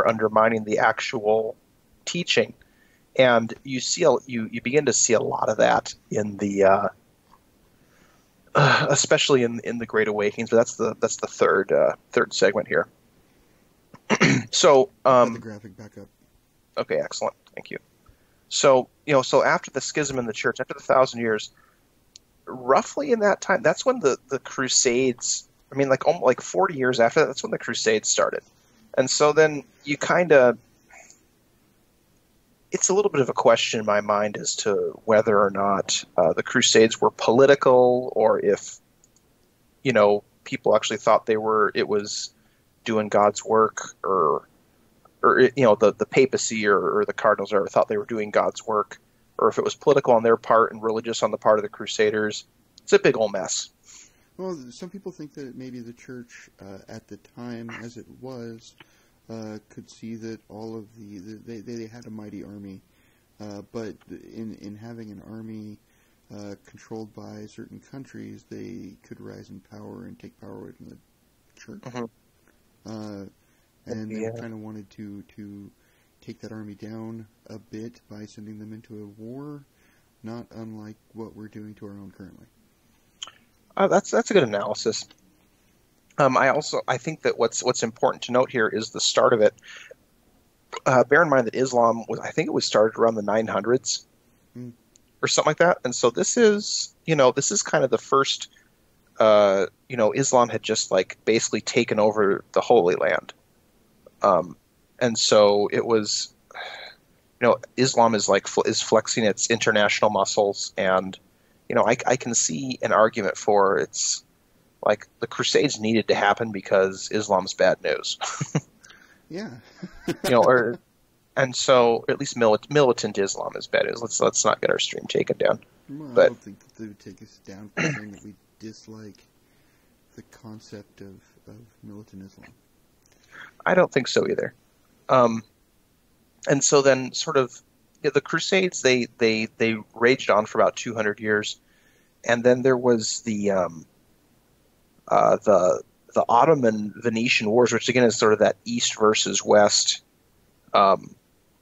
undermining the actual teaching. And you begin to see a lot of that in the especially in the Great Awakenings, but that's the third segment here. So Put the graphic back up. Okay, excellent. Thank you. So after the schism in the church, after the 1,000 years, roughly in that time, that's when the Crusades. I mean, like 40 years after that, that's when the Crusades started. And so then you kind of, it's a little bit of a question in my mind as to whether or not the Crusades were political, or if people actually thought it was doing God's work, or the papacy or the cardinals thought they were doing God's work, or if it was political on their part and religious on the part of the Crusaders. It's a big old mess. Well, some people think that maybe the church, at the time as it was, could see that all of they had a mighty army, but in having an army controlled by certain countries, they could rise in power and take power away from the church. And they kind of wanted to take that army down a bit by sending them into a war, not unlike what we're doing to our own currently. That's a good analysis. I think that what's important to note here is the start of it. Bear in mind that Islam I think it was started around the 900s or something like that, and so this is kind of the first. Islam had just like basically taken over the Holy Land, and so it was, Islam is flexing its international muscles, and I can see an argument for it's like the Crusades needed to happen because Islam's bad news. Yeah. And so at least militant Islam is bad news. Let's not get our stream taken down. Well, but I don't think that they would take us down for saying that we dislike the concept of militant Islam. I don't think so either. And so then sort of the Crusades, they raged on for about 200 years. And then there was the Ottoman-Venetian Wars, which again is sort of that East versus West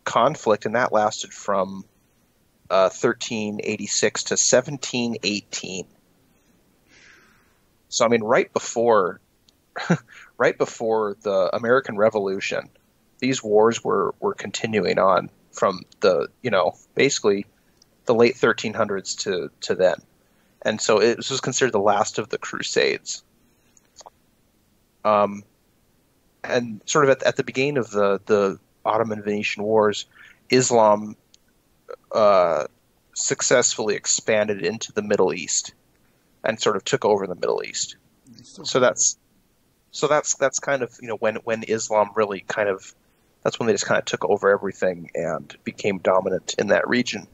conflict, and that lasted from 1386 to 1718. So I mean, right before the American Revolution, these wars were continuing on from basically the late 1300s to then, and so it was considered the last of the Crusades. And sort of at the beginning of the Ottoman-Venetian Wars, Islam successfully expanded into the Middle East and sort of took over the Middle East. So that's kind of when Islam really that's when they just kind of took over everything and became dominant in that region.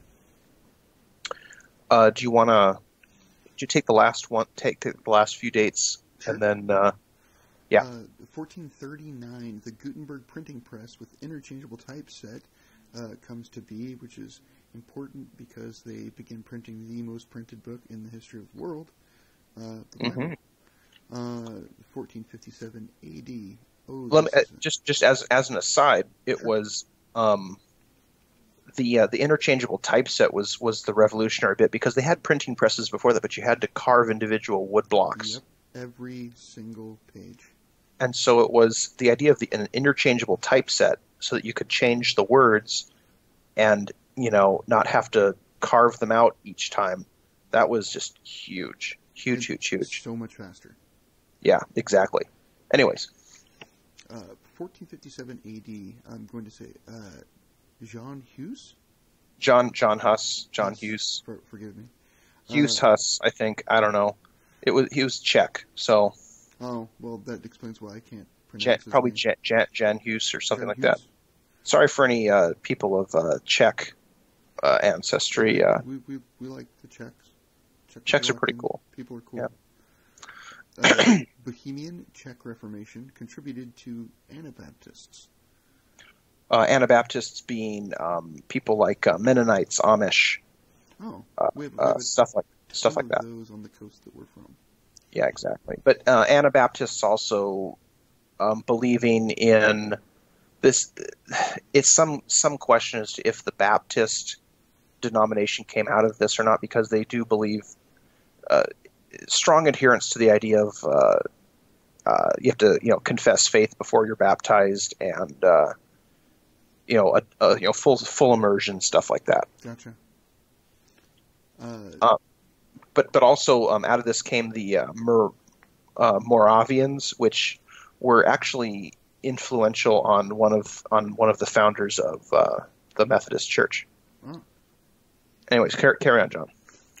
Do you take the last one? Take the last few dates, sure. And then. Yeah. 1439, the Gutenberg printing press with interchangeable typeset comes to be, which is important because they begin printing the most printed book in the history of the world, the Bible. 1457 A.D. Oh, just as an aside, it sure. was the interchangeable typeset was the revolutionary bit because they had printing presses before that, but you had to carve individual wood blocks. Yep, every single page. And so it was the idea of an interchangeable typeset so that you could change the words and, not have to carve them out each time. That was just huge. Huge. So much faster. Yeah, exactly. Anyways. 1457 A.D., I'm going to say John Hus? John Huss. John Hus. Forgive me. Hughes Huss, I think. I don't know. He was Czech, so... Oh, well, that explains why I can't pronounce probably Jan Hughes or something like that. Sorry for any people of Czech ancestry. We like the Czechs. Czechs are pretty cool. People are cool. Yeah. Bohemian Czech Reformation contributed to Anabaptists. Anabaptists being people like Mennonites, Amish, we have stuff like that. Those on the coast that we're from. Yeah, exactly. But Anabaptists also believing in this. It's some question as to if the Baptist denomination came out of this or not, because they do believe strong adherence to the idea of you have to confess faith before you're baptized, and full immersion, stuff like that. Gotcha. But also out of this came the Moravians, which were actually influential on one of the founders of the Methodist Church. Oh. Anyways, carry on, John.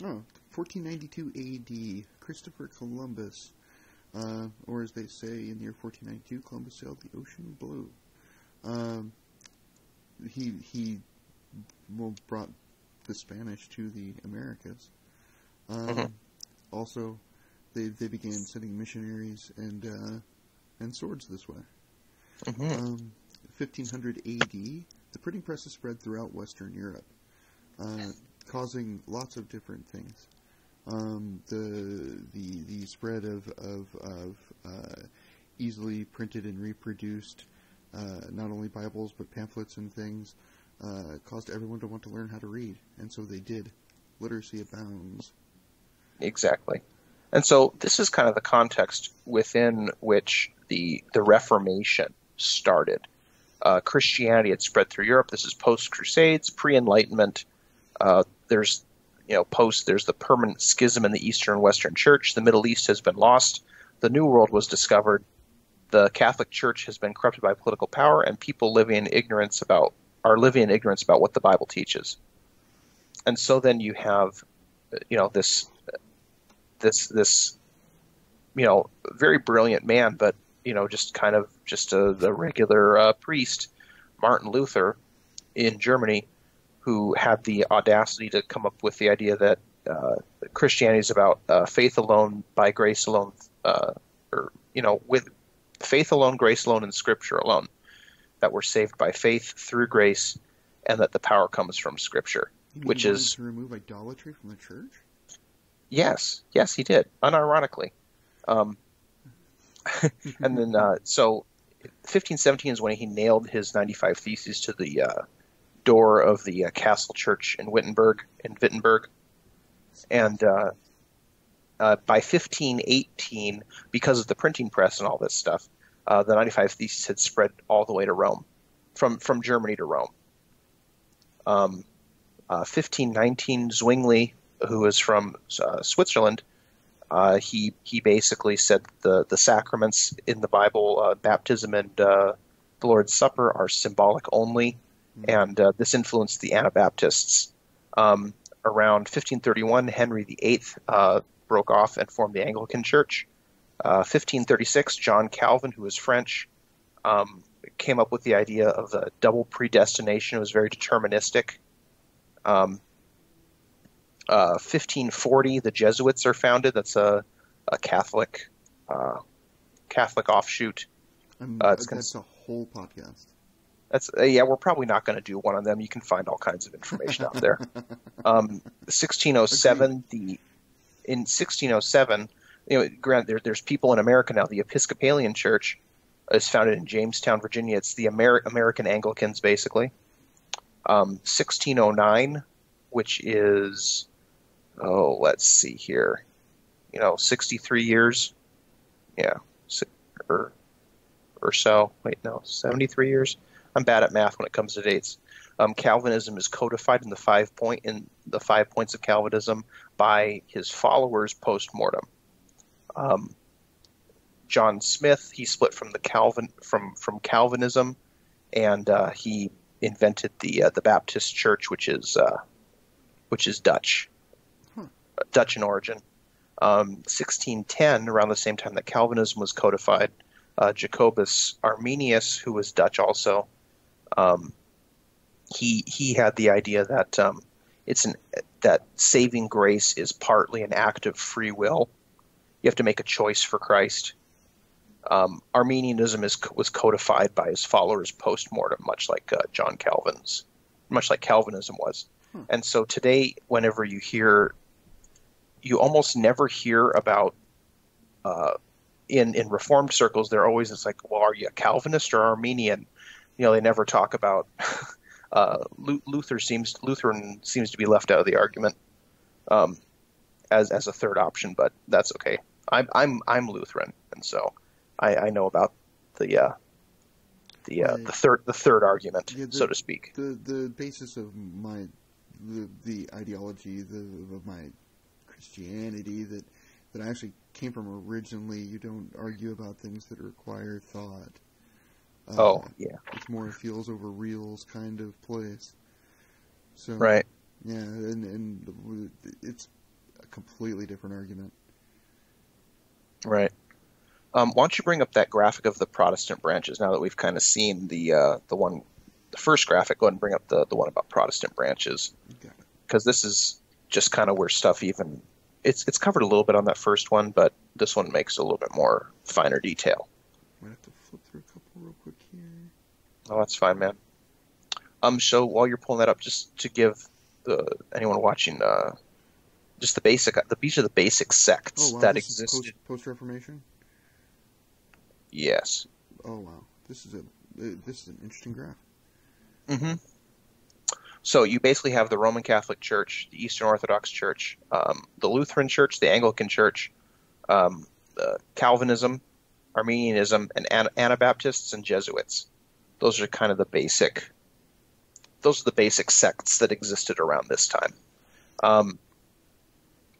1492 A.D. Christopher Columbus, or as they say in the year 1492, Columbus sailed the ocean blue. He brought the Spanish to the Americas. Also, they began sending missionaries and swords this way. 1500 A.D., the printing presses spread throughout Western Europe, causing lots of different things. The spread of easily printed and reproduced not only Bibles but pamphlets and things caused everyone to want to learn how to read, and so they did. Literacy abounds. Exactly. And so this is kind of the context within which the Reformation started. Christianity had spread through Europe. This is post-Crusades, pre-Enlightenment. There's the permanent schism in the Eastern and Western Church. The Middle East has been lost. The New World was discovered. The Catholic Church has been corrupted by political power, and people are living in ignorance about what the Bible teaches. And so then you have, this very brilliant man, but just the regular priest, Martin Luther, in Germany, who had the audacity to come up with the idea that Christianity is about faith alone, by grace alone, with faith alone, grace alone, and Scripture alone, that we're saved by faith through grace, and that the power comes from Scripture, which is to remove idolatry from the church. Yes, he did, unironically. And then, so 1517 is when he nailed his 95 Theses to the door of the castle church in Wittenberg. And by 1518, because of the printing press and all this stuff, the 95 Theses had spread all the way to Rome, from Germany to Rome. 1519, Zwingli, who was from Switzerland, he basically said the sacraments in the Bible, baptism and the Lord's Supper, are symbolic only, and this influenced the Anabaptists. Around 1531, Henry VIII broke off and formed the Anglican Church. 1536, John Calvin, who was French, came up with the idea of the double predestination. It was very deterministic. 1540, the Jesuits are founded. That's a Catholic offshoot. That's a whole podcast. We're probably not going to do one on them. You can find all kinds of information out there. 1607, in 1607, there's people in America now. The Episcopalian Church is founded in Jamestown, Virginia. It's the American Anglicans, basically. 1609, which is, let's see here, 63 years, or so. Wait, no, 73 years. I'm bad at math when it comes to dates. Calvinism is codified in the 5 points of Calvinism by his followers post-mortem. John Smith, he split from from Calvinism, and he invented the Baptist Church, which is Dutch, Dutch in origin. 1610, around the same time that Calvinism was codified, Jacobus Arminius, who was Dutch also, he had the idea that that saving grace is partly an act of free will. You have to make a choice for Christ. Arminianism was codified by his followers post-mortem, much like Calvinism was. And so today, whenever you almost never hear about, in Reformed circles, they're always, it's like, well, are you a Calvinist or Arminian? They never talk about, Lutheran seems to be left out of the argument, as a third option, but that's okay. I'm Lutheran, and so I know about the third argument, so to speak. The basis of the ideology of my Christianity that I actually came from originally. You don't argue about things that require thought. It's more a feels over reals kind of place. So right. Yeah, and it's a completely different argument. Right. Why don't you bring up that graphic of the Protestant branches now that we've kind of seen the first graphic? Go ahead and bring up the one about Protestant branches, because this is just kind of where stuff even it's covered a little bit on that first one, but this one makes a little bit more finer detail. Might have to flip through a couple real quick here. Oh, that's fine, man. So while you're pulling that up, just to give anyone watching just each of the basic sects that existed. Post-Reformation? Yes. Oh wow, this is an interesting graph. Mm-hmm. So you basically have the Roman Catholic Church, the Eastern Orthodox Church, the Lutheran Church, the Anglican Church, Calvinism, Arminianism, and Anabaptists and Jesuits. Those are kind of the basic. Those are the basic sects that existed around this time.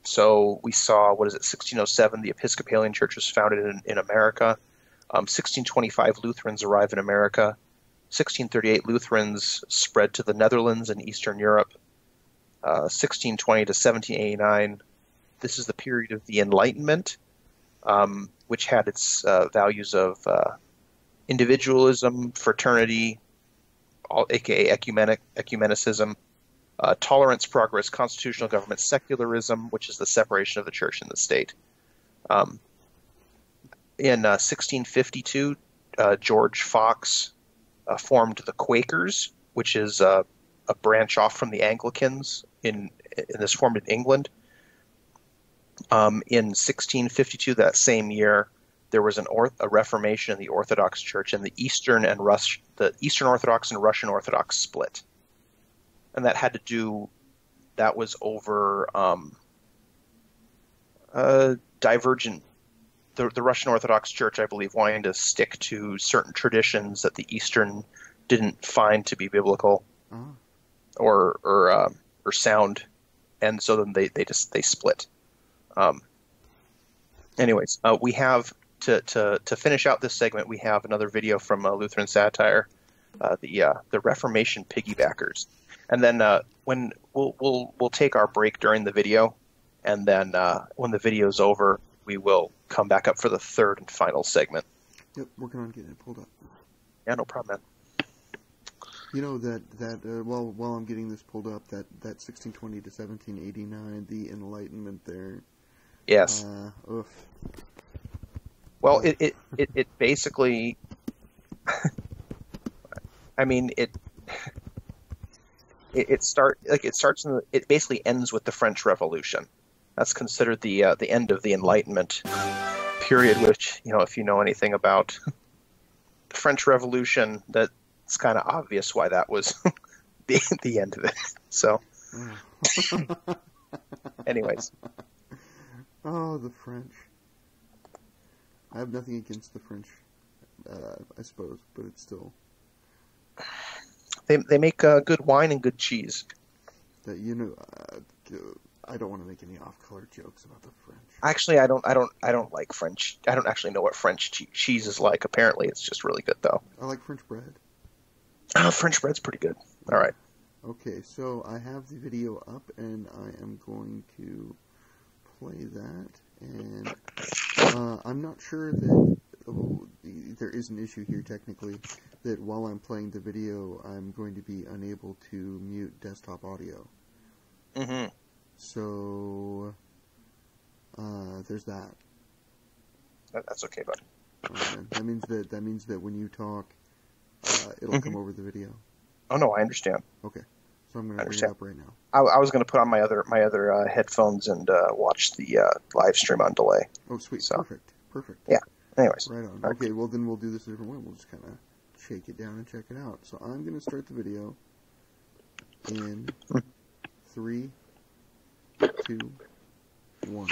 So we saw, 1607, the Episcopalian Church was founded in America. 1625, Lutherans arrive in America. 1638, Lutherans spread to the Netherlands and Eastern Europe. 1620 to 1789, this is the period of the Enlightenment, which had its values of individualism, fraternity, aka ecumenicism, tolerance, progress, constitutional government, secularism, which is the separation of the church and the state. In 1652, George Fox formed the Quakers, which is a branch off from the Anglicans, in this formed in England. In 1652, that same year, there was a Reformation in the Orthodox Church, and the Eastern Orthodox and Russian Orthodox split. And that was over divergent. The Russian Orthodox Church, I believe, wanting to stick to certain traditions that the Eastern didn't find to be biblical or sound, and so then they split. Anyways, we have to finish out this segment. We have another video from Lutheran Satire, the Reformation piggybackers, and then when we'll take our break during the video, and then when the video's over, we will come back up for the third and final segment. Yep, working on getting it pulled up. Yeah, no problem, man. You know that while I'm getting this pulled up, that 1620 to 1789, the Enlightenment there. Yes. Well, it basically, I mean it basically ends with the French Revolution. That's considered the end of the Enlightenment period, which, if you know anything about the French Revolution, that's kind of obvious why that was the end of it. So, anyways. Oh, the French. I have nothing against the French, I suppose, but it's still... They make good wine and good cheese. I don't want to make any off-color jokes about the French. Actually, I don't like French. I don't actually know what French cheese is like. Apparently, it's just really good, though. I like French bread. Oh, French bread's pretty good. All right. Okay, so I have the video up, and I am going to play that. And I'm not sure that there is an issue here technically, that while I'm playing the video, I'm going to be unable to mute desktop audio. Mm-hmm. So, there's that. That's okay, bud. That means that when you talk, it'll come over the video. Oh no, I understand. Okay, so I'm going to bring it up right now. I was going to put on my other headphones and watch the live stream on delay. Oh, sweet, so. Perfect. Yeah. Anyways. Right on. Okay, well then we'll do this a different way. We'll just kind of shake it down and check it out. So I'm going to start the video in 3, 2, 1.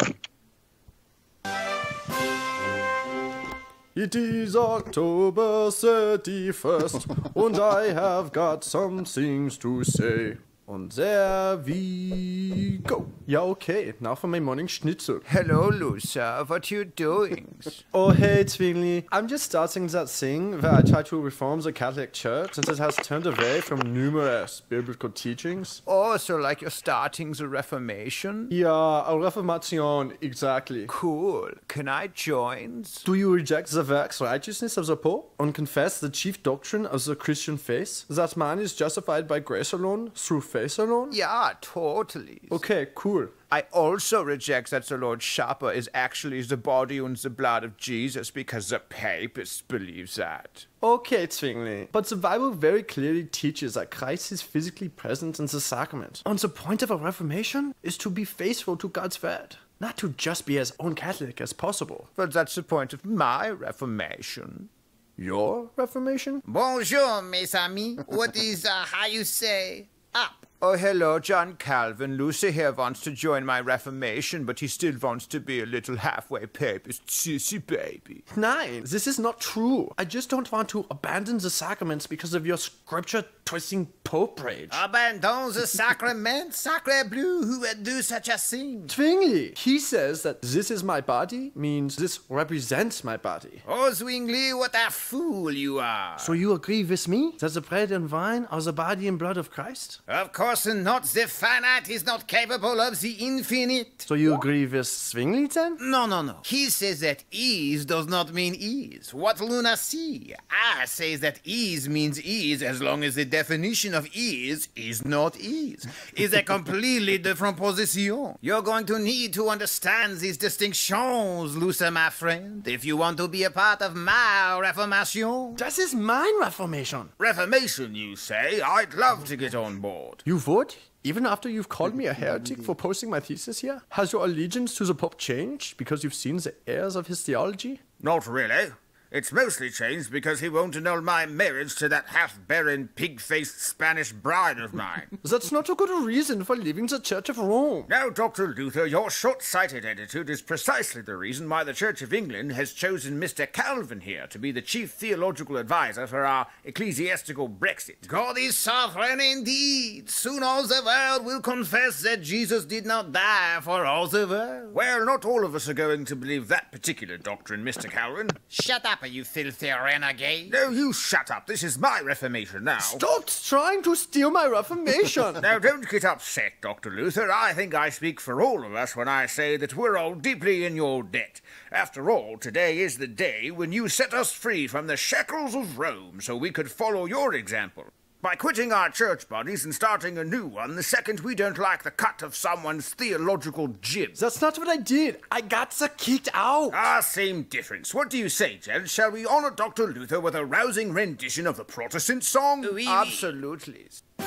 It is October 31st, and I have got some things to say. And there we go. Yeah, okay, now for my morning schnitzel. Hello, Lucia. What you doing? Oh, hey, Zwingli. I'm just starting that thing where I try to reform the Catholic Church since it has turned away from numerous biblical teachings. Oh, so like you're starting the Reformation? Yeah, a Reformation, exactly. Cool. Can I join? Do you reject the works righteousness of the Pope and confess the chief doctrine of the Christian faith? That man is justified by grace alone, through faith alone? Yeah, totally. Okay, cool. I also reject that the Lord's Supper is actually the body and the blood of Jesus because the papists believe that. Okay, Zwingli, but the Bible very clearly teaches that Christ is physically present in the sacrament. And the point of a Reformation is to be faithful to God's word, not to just be as own Catholic as possible. But that's the point of my Reformation. Your Reformation? Bonjour, mes amis. What is, how you say, up? Oh, hello, John Calvin. Lucy here wants to join my Reformation, but he still wants to be a little halfway papist sissy baby. Nein, this is not true. I just don't want to abandon the sacraments because of your scripture-twisting Pope rage. Abandon the sacrament, sacre bleu, who would do such a thing? Zwingli, he says that this is my body means this represents my body. Oh, Zwingli, what a fool you are. So you agree with me that the bread and wine are the body and blood of Christ? Of course not. The finite is not capable of the infinite. So you agree with Zwingli then? No. He says that ease does not mean ease. What lunacy? I say that ease means ease as long as the definition of ease is not ease. Is a completely different position. You're going to need to understand these distinctions, Lucy, my friend, if you want to be a part of my Reformation. Das ist mein Reformation. Reformation, you say? I'd love to get on board. You would? Even after you've called me a heretic for posting my thesis here? Has your allegiance to the Pope changed because you've seen the errors of his theology? Not really. It's mostly changed because he won't annul my marriage to that half-barren, pig-faced Spanish bride of mine. That's not a good reason for leaving the Church of Rome. Now, Dr. Luther, your short-sighted attitude is precisely the reason why the Church of England has chosen Mr. Calvin here to be the chief theological advisor for our ecclesiastical Brexit. God is sovereign indeed. Soon all the world will confess that Jesus did not die for all the world. Well, not all of us are going to believe that particular doctrine, Mr. Calvin. Shut up, you filthy renegade. No, you shut up. This is my Reformation now. Stop trying to steal my Reformation. Now, don't get upset, Dr. Luther. I think I speak for all of us when I say that we're all deeply in your debt. After all, today is the day when you set us free from the shackles of Rome so we could follow your example. By quitting our church bodies and starting a new one the second we don't like the cut of someone's theological jib. That's not what I did. I got kicked out. Ah, same difference. What do you say, gents? Shall we honor Dr. Luther with a rousing rendition of the Protestant song? Oui. Absolutely. We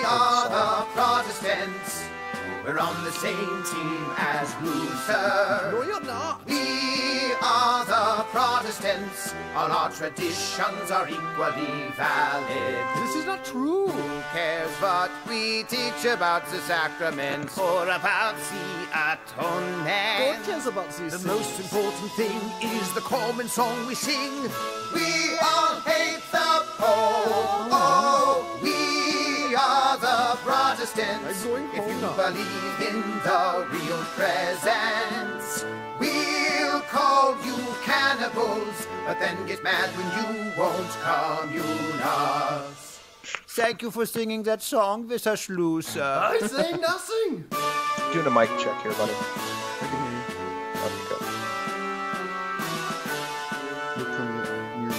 are the Protestants. We're on the same team as Luther. No, you're not. We are the Protestants. All our traditions are equally valid. This is not true. Who cares what we teach about the sacraments or about the atonement? God cares about these The most important thing is the common song we sing. We all hate the Pope. Oh, we are the Protestants. I'm going If home you now. believe in the real presence, we'll call you cannibals, but then get mad when you won't commune us. Thank you for singing that song, Mr. Schlusser. I say nothing. Doing a mic check here, buddy. I can hear you. Okay, good. You're coming up near me,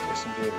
Yes, indeed.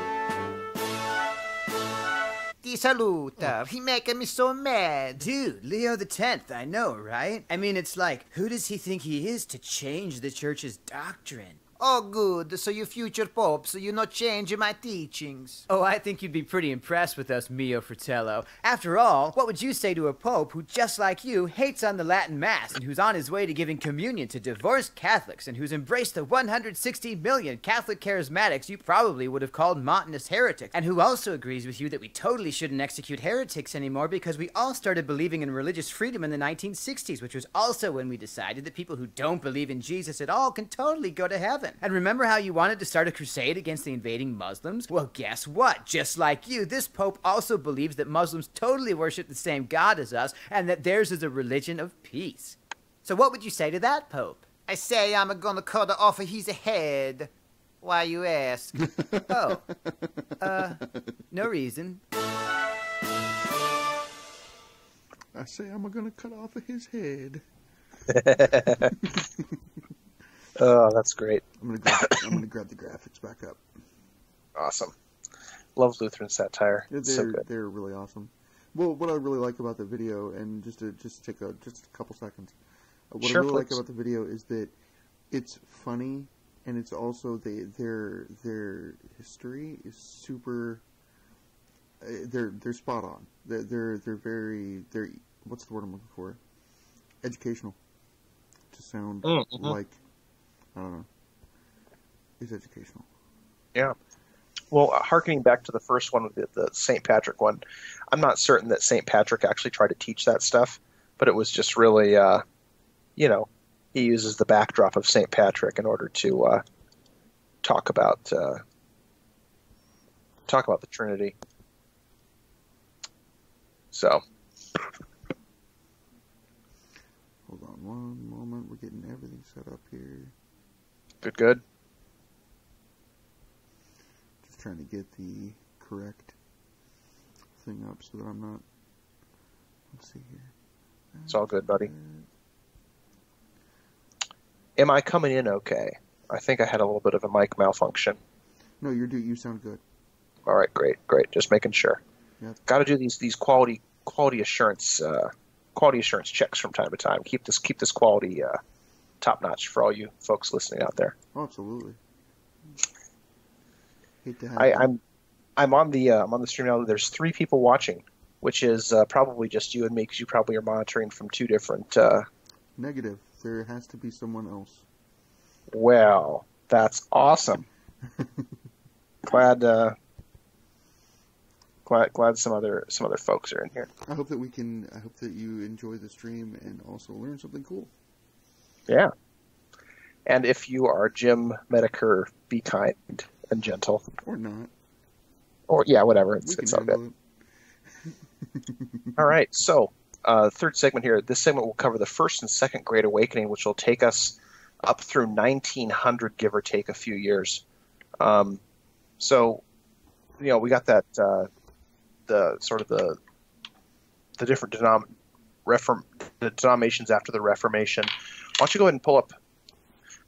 Saluta. He making me so mad. Dude, Leo the 10th, I know, right? I mean, it's like, who does he think he is to change the church's doctrine? Oh, good. So you future pope, so you not change my teachings. Oh, I think you'd be pretty impressed with us, Mio Fratello. After all, what would you say to a pope who, just like you, hates on the Latin Mass and who's on his way to giving communion to divorced Catholics and who's embraced the 160 million Catholic charismatics you probably would have called Montanist heretics, and who also agrees with you that we totally shouldn't execute heretics anymore because we all started believing in religious freedom in the 1960s, which was also when we decided that people who don't believe in Jesus at all can totally go to heaven. And remember how you wanted to start a crusade against the invading Muslims? Well, guess what? Just like you, this Pope also believes that Muslims totally worship the same God as us, and that theirs is a religion of peace. So what would you say to that, Pope? I say I'm gonna cut off his head. Why you ask? Oh, no reason. I say I'm gonna cut off of his head. Oh, that's great. I'm gonna grab the graphics back up. Awesome. Love Lutheran satire. It's so good. They're really awesome. Well, what I really like about the video, and just take a couple seconds, what Sure, I really like please. about the video is that it's funny, and it's also their history is super. They're spot on. They're very what's the word I'm looking for? Educational. To sound like, I don't know. It's educational. Yeah. Well, harkening back to the first one, the St. Patrick one, I'm not certain that St. Patrick actually tried to teach that stuff, but it was just really, he uses the backdrop of St. Patrick in order to talk about the Trinity. So. Hold on one moment. We're getting everything set up here. Good. Just trying to get the correct thing up so that I'm not. Let's see here. It's all good, buddy. Am I coming in okay? I think I had a little bit of a mic malfunction. No, you sound good. All right, great. Just making sure. Yep. Got to do these quality assurance checks from time to time. Keep this quality top notch for all you folks listening out there. Oh, absolutely. Hate to have I'm on the stream now. There's 3 people watching, which is probably just you and me, because you probably are monitoring from 2 different. Negative. There has to be someone else. Well, that's awesome. Glad some other folks are in here. I hope that you enjoy the stream and also learn something cool. Yeah. And if you are Jim Medicare, be kind and gentle. Or not. Or yeah, whatever. It's all handle good. All right. So, third segment here. This segment will cover the first and second Great Awakening, which will take us up through 1900, give or take a few years. So, we got that the different denominations after the Reformation. Why don't you go ahead and pull up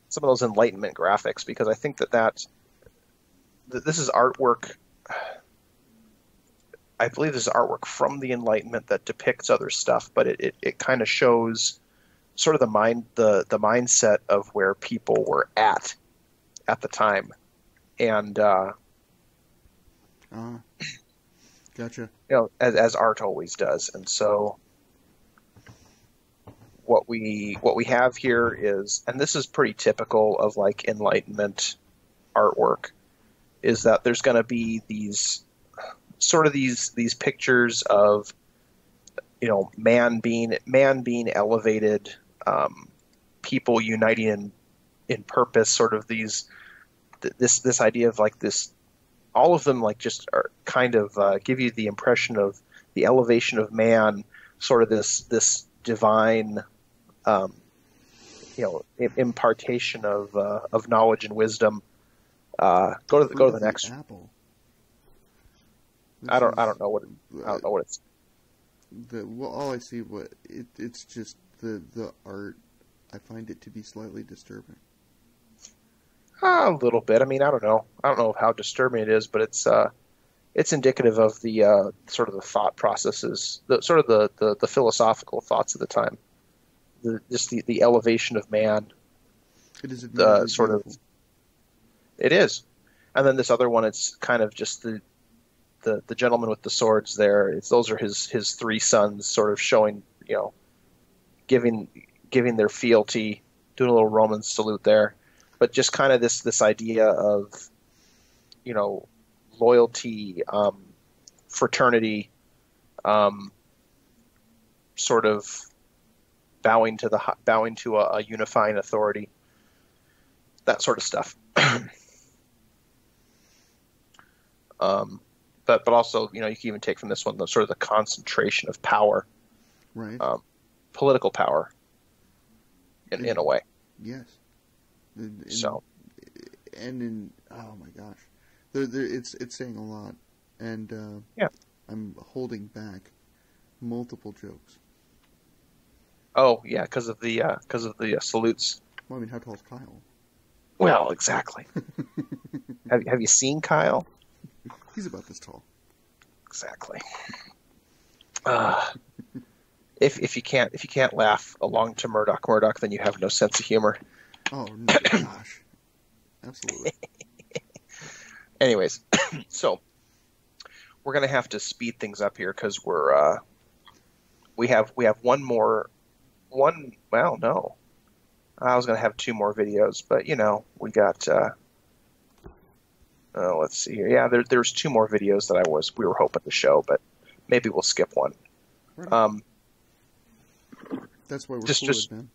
some of those Enlightenment graphics, because I think that this is artwork. I believe this is artwork from the Enlightenment that depicts other stuff, but it kind of shows sort of the mindset of where people were at the time, and gotcha. As art always does. And so what we have here is, and this is pretty typical of like Enlightenment artwork, is that there's going to be these pictures of man being elevated, people uniting in purpose, sort of this idea of like this. All of them like just are kind of give you the impression of the elevation of man, sort of this divine, impartation of knowledge and wisdom. Go to the next. Apple. I don't know what it's. All I see it's just the art. I find it to be slightly disturbing. A little bit. I mean, I don't know how disturbing it is, but it's indicative of the sort of the thought processes, the philosophical thoughts of the time, the elevation of man. It is sort of. It is, and then this other one, it's kind of just the gentleman with the swords there. Those are his 3 sons, sort of showing, giving their fealty, doing a little Roman salute there. But just kind of this idea of, loyalty, fraternity, sort of bowing to a unifying authority, that sort of stuff. But also, you can even take from this one the sort of the concentration of power, right? Political power, in a way. Yes. Oh my gosh, it's saying a lot, and yeah, I'm holding back multiple jokes. Oh yeah, because of the salutes. Well, I mean, how tall is Kyle? Well, exactly. Have you seen Kyle? He's about this tall. Exactly. If you can't laugh along to Murdoch, then you have no sense of humor. Oh no, gosh, absolutely. Anyways, so we're gonna have to speed things up here because we have one more. Well, no, I was gonna have 2 more videos, but we got. Let's see here. Yeah, there's 2 more videos that we were hoping to show, but maybe we'll skip one. Right. That's why we're fluid, man.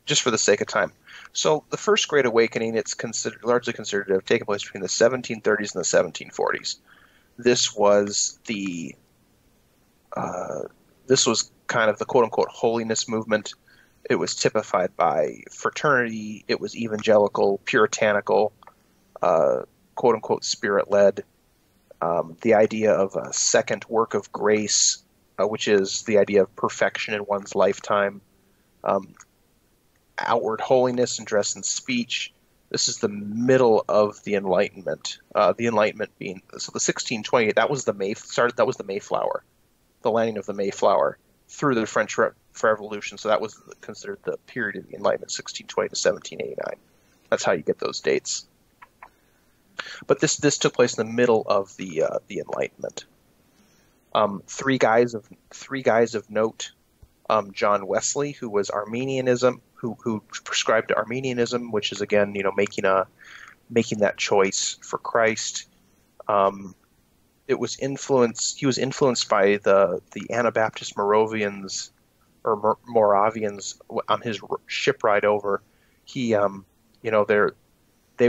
Just for the sake of time. So the First Great Awakening, it's largely considered to have taken place between the 1730s and the 1740s. This was kind of the quote-unquote holiness movement. It was typified by fraternity. It was evangelical, puritanical, quote-unquote spirit-led. The idea of a second work of grace, which is the idea of perfection in one's lifetime. Outward holiness and dress and speech. This is the middle of the Enlightenment. The Enlightenment being the 1628. That was the Mayflower, the landing of the Mayflower through the French Revolution. So that was considered the period of the Enlightenment, 1620 to 1789. That's how you get those dates. But this took place in the middle of the Enlightenment. Three guys of note. John Wesley, who was Arminianism, who prescribed to Arminianism, which is again, making that choice for Christ. He was influenced by the Anabaptist Moravians on his ship ride over. They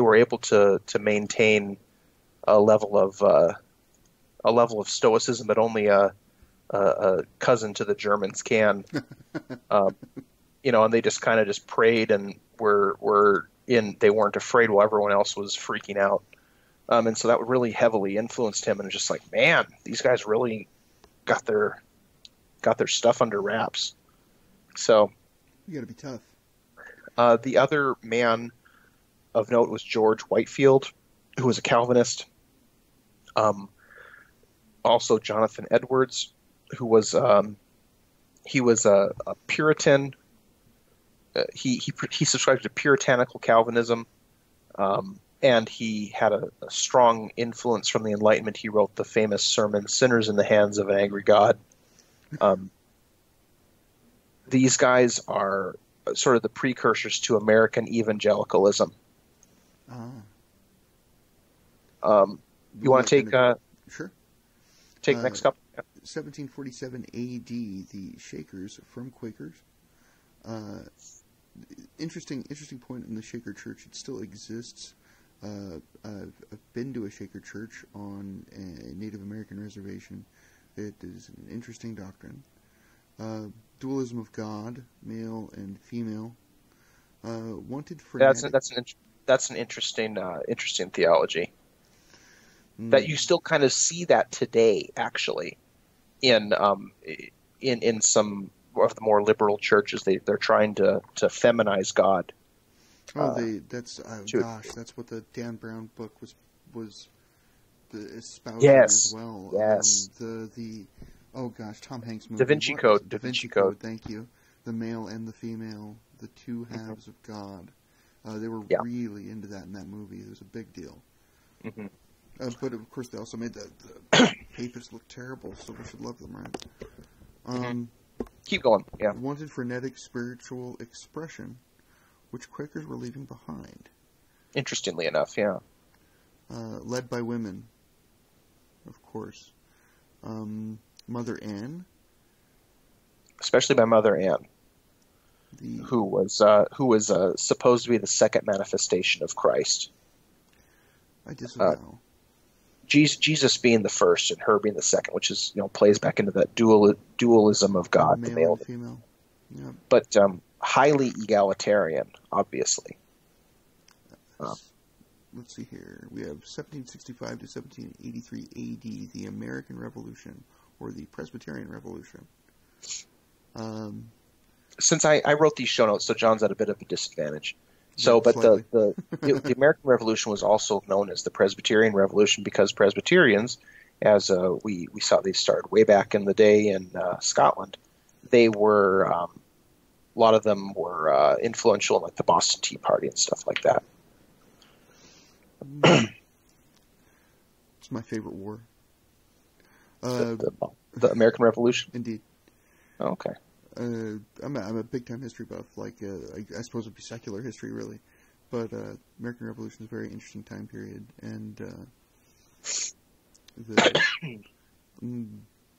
were able to maintain a level of stoicism that only a cousin to the Germans can, and they just kind of just prayed and they weren't afraid while everyone else was freaking out. And so that really heavily influenced him, and just like, man, these guys really got their stuff under wraps. So you gotta be tough. The other man of note was George Whitefield, who was a Calvinist. Also Jonathan Edwards, who was a Puritan. He subscribed to puritanical Calvinism, and he had a strong influence from the Enlightenment. He wrote the famous sermon "Sinners in the Hands of an Angry God." These guys are sort of the precursors to American evangelicalism. You want to take sure. Take next couple. 1747 A.D. The Shakers from Quakers. Interesting point in the Shaker Church. It still exists. I've been to a Shaker Church on a Native American reservation. It is an interesting doctrine. Dualism of God, male and female. Wanted for that's an interesting theology. That you still kind of see that today, actually, in some of the more liberal churches. They're trying to feminize God. That's what the Dan Brown book was espousing as well. Yes. Tom Hanks movie. Da Vinci Code. Da Vinci Code. Thank you. The male and the female, the two halves of God. They were really into that in that movie. It was a big deal. Mm-hmm. But of course, they also made the papists look terrible, so we should love them, right? Keep going. Yeah. Wanted frenetic spiritual expression, which Quakers were leaving behind. Interestingly enough, yeah. Led by women, of course. Mother Ann. Especially by Mother Ann, who was supposed to be the second manifestation of Christ. I disavow. Jesus being the first and her being the second, which is plays back into that dualism of God, the male and female. Yeah. But highly egalitarian, obviously. Let's see here. We have 1765 to 1783 A.D., the American Revolution, or the Presbyterian Revolution. Since I wrote these show notes, so John's at a bit of a disadvantage. So, but the American Revolution was also known as the Presbyterian Revolution because Presbyterians as we saw these started way back in the day in Scotland. They were a lot of them were influential in like the Boston Tea Party and stuff like that. It's my favorite war. The American Revolution. Indeed. Oh, okay. I'm a big time history buff. Like I suppose it'd be secular history really, but American Revolution is a very interesting time period, and the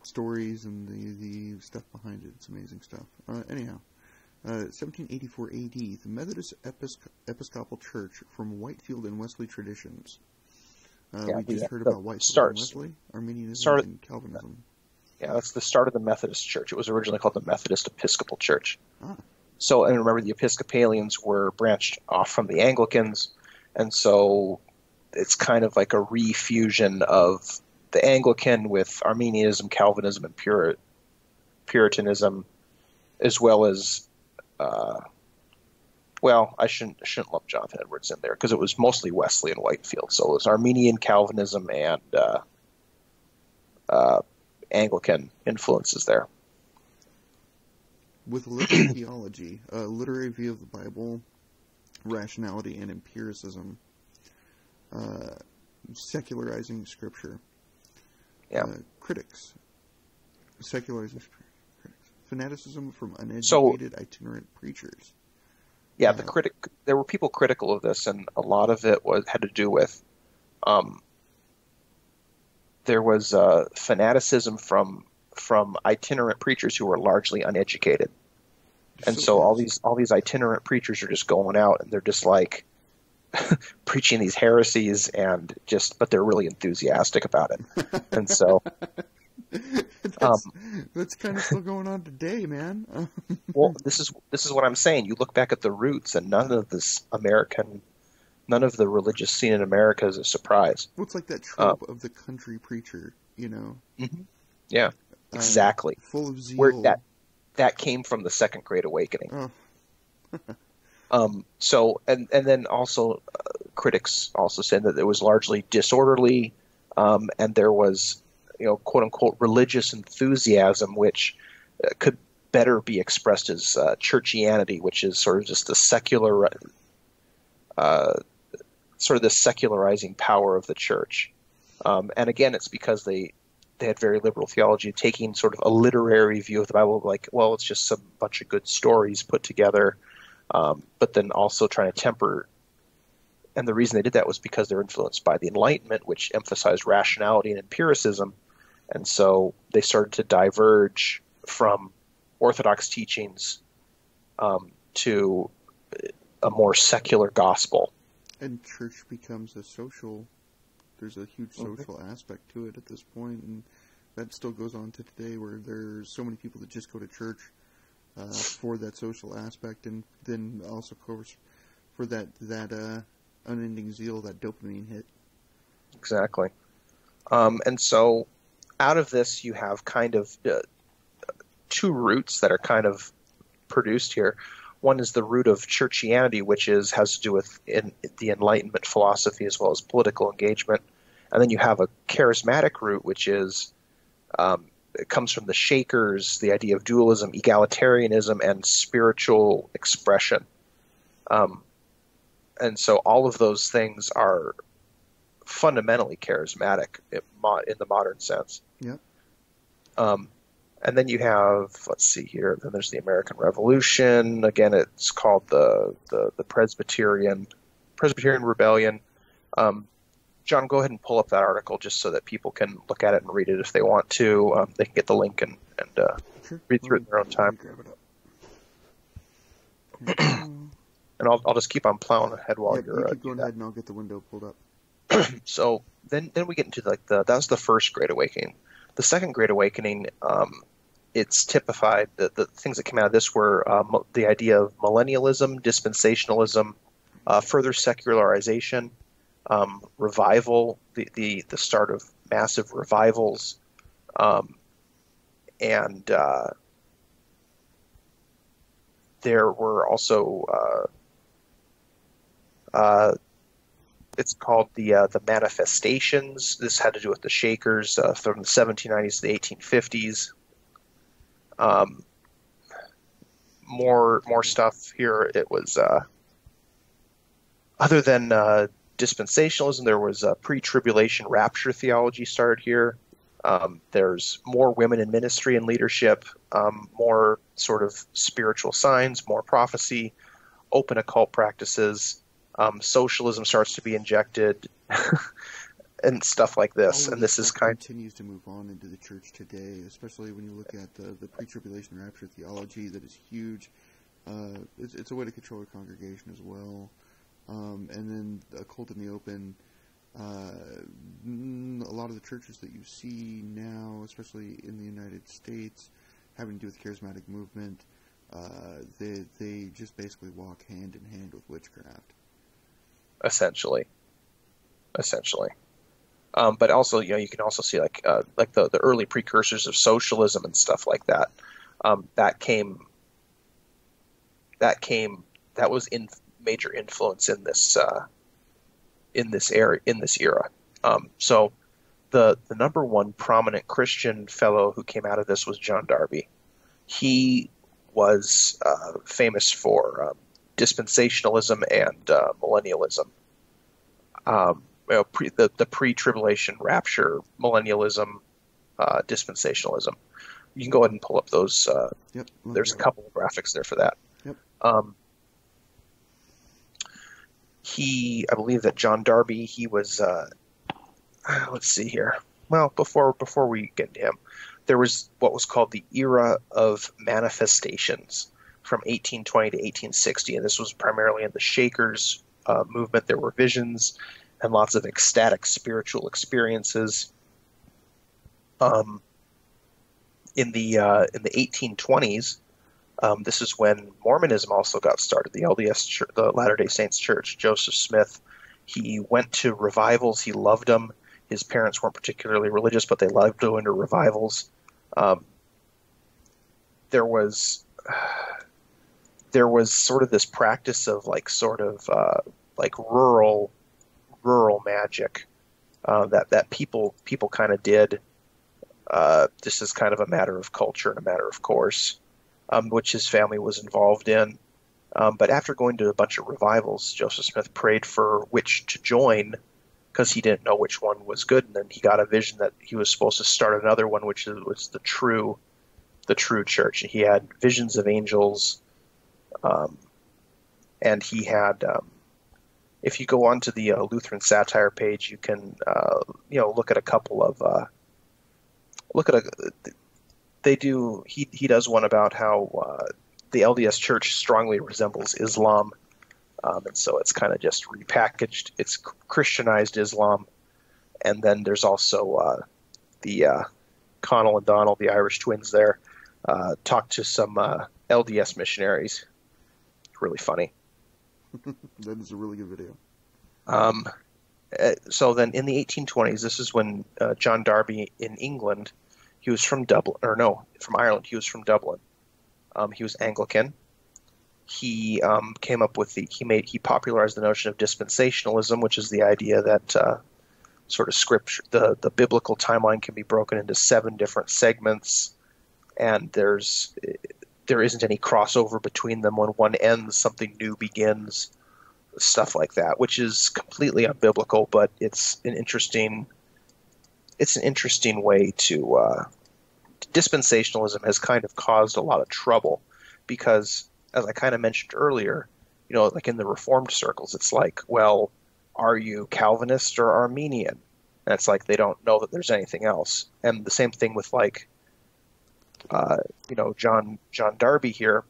stories and the stuff behind it. It's amazing stuff. Anyhow, 1784 A.D. The Methodist Episcopal Church from Whitefield and Wesley traditions. We just heard about Whitefield and Wesley, Arminianism and Calvinism. Yeah, that's the start of the Methodist Church. It was originally called the Methodist Episcopal Church. Ah. So, and remember, the Episcopalians were branched off from the Anglicans, and so it's kind of like a refusion of the Anglican with Arminianism, Calvinism, and Puritanism, as well as, well, I shouldn't lump Jonathan Edwards in there because it was mostly Wesley and Whitefield. So it was Arminian, Calvinism, and Anglican influences there. With literary theology, a literary view of the Bible, rationality and empiricism, secularizing Scripture, critics, secularizing critics, fanaticism from uneducated itinerant preachers. Yeah, there were people critical of this, and a lot of it had to do with there was fanaticism from itinerant preachers who were largely uneducated, and so all these itinerant preachers are just going out and they're just like preaching these heresies but they're really enthusiastic about it, and so that's kind of still going on today, man. Well, this is what I'm saying. You look back at the roots, and none of the religious scene in America is a surprise. Well, it's like that trope of the country preacher, you know? Mm-hmm. Yeah, exactly. Full of zeal. Where that came from the Second Great Awakening. Oh. So, and then also critics also said that it was largely disorderly, and there was, quote unquote, religious enthusiasm, which could better be expressed as Churchianity, which is sort of just the secular, sort of the secularizing power of the church. And again, it's because they had very liberal theology, taking sort of a literary view of the Bible, like, well, it's just some bunch of good stories put together, but then also trying to temper. And the reason they did that was because they're influenced by the Enlightenment, which emphasized rationality and empiricism. And so they started to diverge from Orthodox teachings to a more secular gospel. And church becomes there's a huge social aspect to it at this point, and that still goes on to today, where there's so many people that just go to church for that social aspect, and then also, of course, for that unending zeal, that dopamine hit. Exactly. And so out of this, you have kind of two roots that are kind of produced here. One is the root of Churchianity, which has to do with the Enlightenment philosophy as well as political engagement. And then you have a charismatic root, which is it comes from the Shakers, the idea of dualism, egalitarianism, and spiritual expression. And so all of those things are fundamentally charismatic in the modern sense. Yep. And then you have, let's see here, then there's the American Revolution. Again, it's called the Presbyterian Rebellion. John, go ahead and pull up that article just so that people can look at it and read it if they want to. They can get the link and Sure. read through it in their own time. Grab it up. And I'll just keep on plowing ahead while you're you keep going ahead, and I'll get the window pulled up. So then we get into that was the first Great Awakening. The second Great Awakening, it's typified, the things that came out of this were the idea of millennialism, dispensationalism, further secularization, revival, the start of massive revivals, and there were also it's called the Manifestations. This had to do with the Shakers from the 1790s to the 1850s. More stuff here. It was other than dispensationalism, there was pre-tribulation rapture theology started here. There's more women in ministry and leadership, more sort of spiritual signs, more prophecy, open occult practices. Socialism starts to be injected, and stuff like this. And this is continues to move on into the church today, especially when you look at the pre-tribulation rapture theology that is huge. It's a way to control a congregation as well. And then a cult in the open. A lot of the churches that you see now, especially in the United States, having to do with the charismatic movement, they just basically walk hand in hand with witchcraft. Essentially. But also, you can also see like the early precursors of socialism and stuff like that. That was in major influence in this era. So the number one prominent Christian fellow who came out of this was John Darby. He was famous for dispensationalism and millennialism. The pre-tribulation rapture, millennialism, dispensationalism. You can go ahead and pull up those. Yep, there's a couple of graphics there for that. Yep. I believe that John Darby, he was, let's see here. Well, before we get to him, there was what was called the era of manifestations from 1820 to 1860, and this was primarily in the Shakers movement. There were visions and lots of ecstatic spiritual experiences. In the 1820s, this is when Mormonism also got started. The LDS Church, the Latter-day Saints Church, Joseph Smith, he went to revivals. He loved them. His parents weren't particularly religious, but they loved going to revivals. There was sort of this practice of like rural magic that people kind of did. This is kind of a matter of culture and a matter of course. Which his family was involved in. But after going to a bunch of revivals, Joseph Smith prayed for which to join because he didn't know which one was good. And then he got a vision that he was supposed to start another one, which was the true church. And he had visions of angels. And he had, if you go onto the Lutheran Satire page, you can, look at a couple of, he does one about how the LDS Church strongly resembles Islam, and so it's kind of just repackaged. It's Christianized Islam, and then there's also the Connell and Donald, the Irish twins there, talked to some LDS missionaries. It's really funny. That is a really good video. So then in the 1820s, this is when John Darby in England, he was from from Ireland. He was from Dublin. He was Anglican. He came up with he popularized the notion of dispensationalism, which is the idea that sort of scripture, the biblical timeline can be broken into 7 different segments, and there isn't any crossover between them. When one ends, something new begins, stuff like that, which is completely unbiblical, but it's an interesting way to dispensationalism has kind of caused a lot of trouble because, as I kind of mentioned earlier, like in the Reformed circles, it's like, well, are you Calvinist or Arminian? And it's like they don't know that there's anything else. And the same thing with like, John Darby here,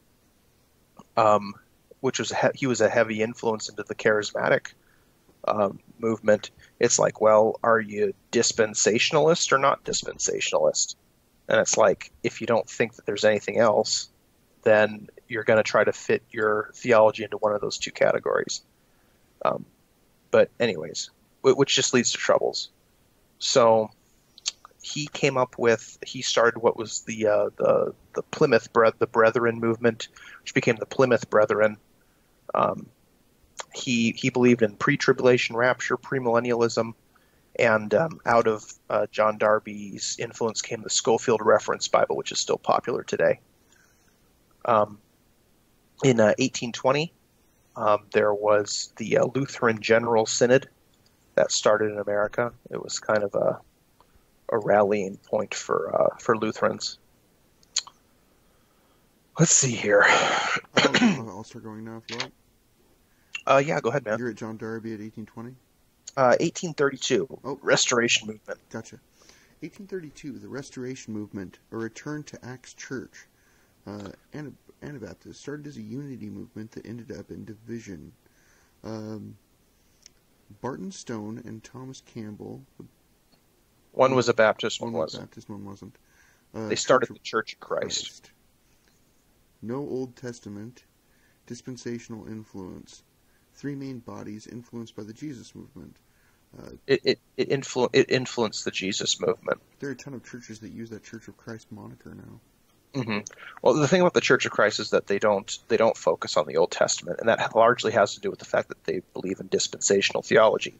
which was he was a heavy influence into the charismatic movement. It's like, well, are you dispensationalist or not dispensationalist? And it's like, if you don't think that there's anything else, then you're going to try to fit your theology into one of those 2 categories. But anyways, which just leads to troubles. So he started what was the Plymouth the Brethren movement, which became the Plymouth Brethren. he believed in pre-tribulation rapture, premillennialism, and out of John Darby's influence came the Scofield Reference Bible, which is still popular today. In 1820, there was the Lutheran General Synod that started in America. It was kind of a rallying point for Lutherans. Let's see here. I'll start going now if you like. Yeah, go ahead, man. You're at John Darby at 1820? 1832, Restoration Movement. Gotcha. 1832, the Restoration Movement, a return to Acts Church. Anabaptist, started as a unity movement that ended up in division. Barton Stone and Thomas Campbell. One was a Baptist, one was wasn't. Baptist, one wasn't. They started the Church of Christ. No Old Testament, dispensational influence. Three main bodies influenced by the Jesus movement. It influenced the Jesus movement. There are a ton of churches that use that Church of Christ moniker now. Mm-hmm. Well, the thing about the Church of Christ is that they don't focus on the Old Testament, and that largely has to do with the fact that they believe in dispensational theology,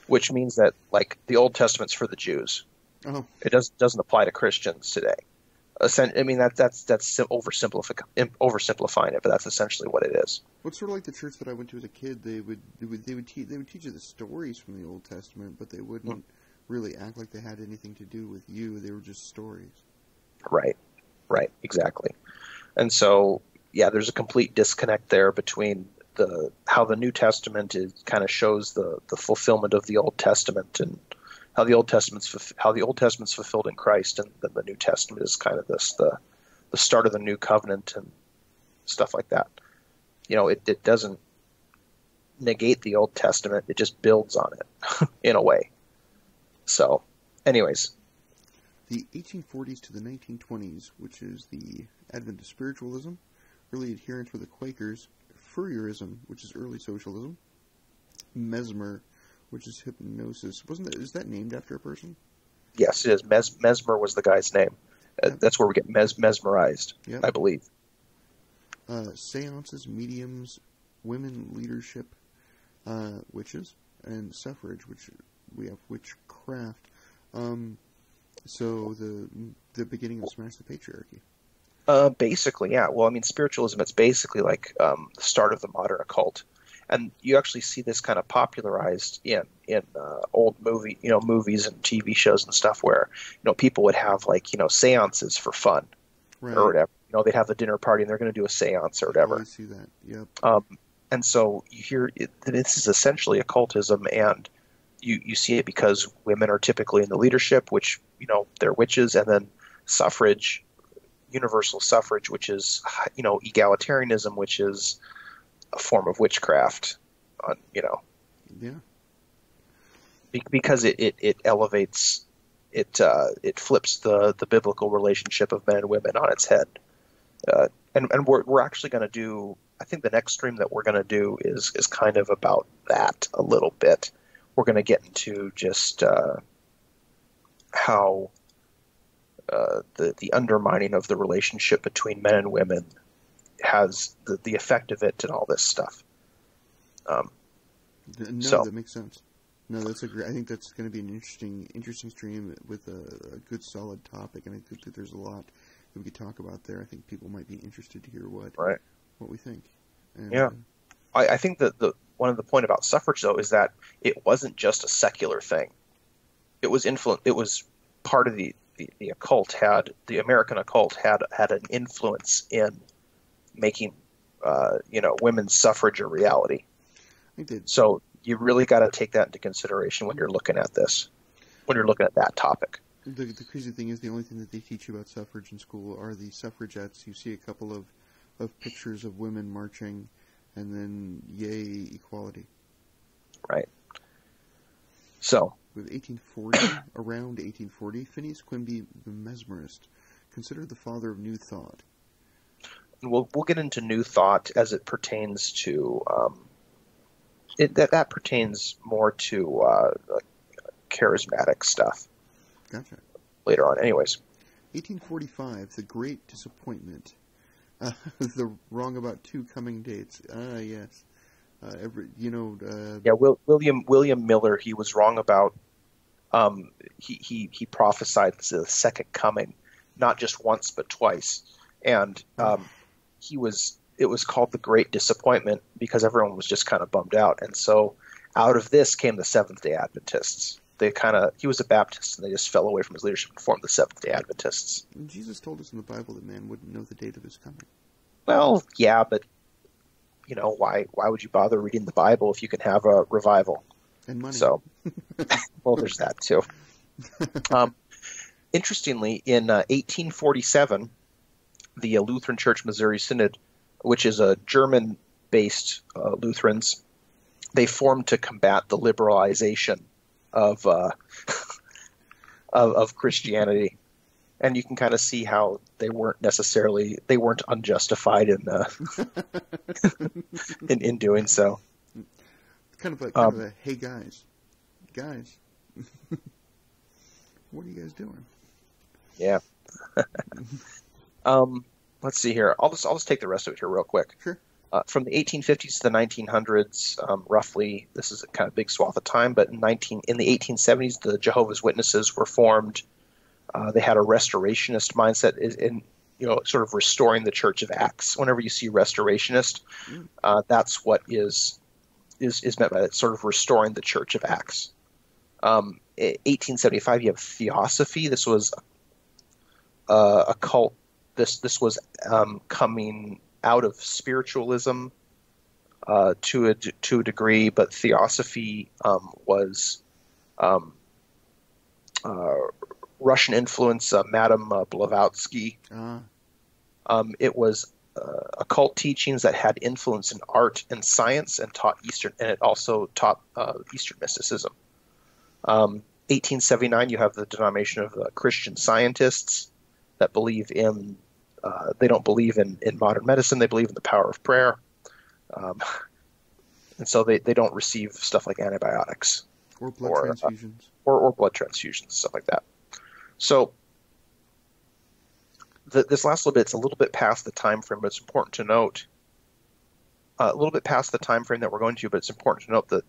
which means that like the Old Testament's for the Jews. Oh. It doesn't apply to Christians today. I mean that's oversimplifying it, but that's essentially what it is. Well, it's sort of like the church that I went to as a kid. They would teach you the stories from the Old Testament, but they wouldn't really act like they had anything to do with you. They were just stories. Right, exactly. And so, yeah, there's a complete disconnect there between how the New Testament kind of shows the fulfillment of the Old Testament, and how the Old Testament's fulfilled in Christ, and then the New Testament is kind of the start of the new covenant and stuff like that. You know, it doesn't negate the Old Testament; it just builds on it in a way. So, anyways, the 1840s to the 1920s, which is the advent of spiritualism, early adherence with the Quakers, Fourierism, which is early socialism, Mesmer, which is hypnosis. Is that named after a person? Yes, it is. Mesmer was the guy's name. That's where we get mesmerized, I believe. Seances, mediums, women leadership, witches, and suffrage, which we have witchcraft. So the beginning of Smash the Patriarchy. Basically, yeah. Well, I mean, spiritualism, it's basically like the start of the modern occult. And you actually see this kind of popularized in old movies and TV shows and stuff where, people would have seances for fun, right, or whatever. They'd have the dinner party and they're going to do a seance or whatever. I see that. Yep. And so you hear this is essentially occultism, and you see it because women are typically in the leadership, which they're witches, and then suffrage, universal suffrage, which is egalitarianism, which is a form of witchcraft, Yeah. Because it elevates, it flips the biblical relationship of men and women on its head. And we're actually going to do, I think the next stream that we're going to do is kind of about that a little bit. We're going to get into just how the undermining of the relationship between men and women has the effect of it and all this stuff. That makes sense. No, that's a great. I think that's going to be an interesting stream with a good solid topic, and I think that there's a lot that we could talk about there. I think people might be interested to hear what we think. And, yeah, I think that one of the point about suffrage though is that it wasn't just a secular thing. It was It was part of the occult the American occult had an influence in making women's suffrage a reality. So you really got to take that into consideration when you're looking at this, when you're looking at that topic. The crazy thing is the only thing that they teach you about suffrage in school are the suffragettes. You see a couple of pictures of women marching, and then yay, equality. Right. So with 1840, around 1840, Phineas Quimby, the mesmerist, considered the father of New Thought. We'll get into New Thought as it pertains to that pertains more to charismatic stuff. Gotcha. Later on, anyways. 1845, the Great Disappointment. The wrong about two coming dates. Yes. William Miller. He was wrong about. He prophesied the second coming, not just once but twice, and it was called the Great Disappointment because everyone was just kind of bummed out, and so out of this came the Seventh-day Adventists. He was a Baptist, and they just fell away from his leadership and formed the Seventh-day Adventists. Jesus told us in the Bible that man wouldn't know the date of his coming. Well, yeah, but why would you bother reading the Bible if you can have a revival? And money. So, well, there's that too. Interestingly, in 1847, the Lutheran Church Missouri Synod, which is a German-based Lutherans, they formed to combat the liberalization of Christianity, and you can kind of see how they weren't unjustified in in doing so. Kind of a hey guys, what are you guys doing? Yeah. Let's see here. I'll just take the rest of it here real quick. Sure. From the 1850s to the 1900s, roughly, this is a kind of big swath of time, but in the 1870s, the Jehovah's Witnesses were formed. They had a restorationist mindset in sort of restoring the Church of Acts. Whenever you see restorationist, that's what is meant by that, sort of restoring the Church of Acts. 1875, you have Theosophy. This was a cult. This was coming out of spiritualism to a degree, but Theosophy was Russian influence. Madame Blavatsky. It was occult teachings that had influence in art and science, and it also taught Eastern mysticism. 1879, you have the denomination of Christian Scientists that believe in. They don't believe in modern medicine. They believe in the power of prayer, and so they don't receive stuff like antibiotics or blood transfusions or blood transfusions, stuff like that. So this last little bit, it's a little bit past the time frame, but it's important to note. A little bit past the time frame that we're going to, but it's important to note that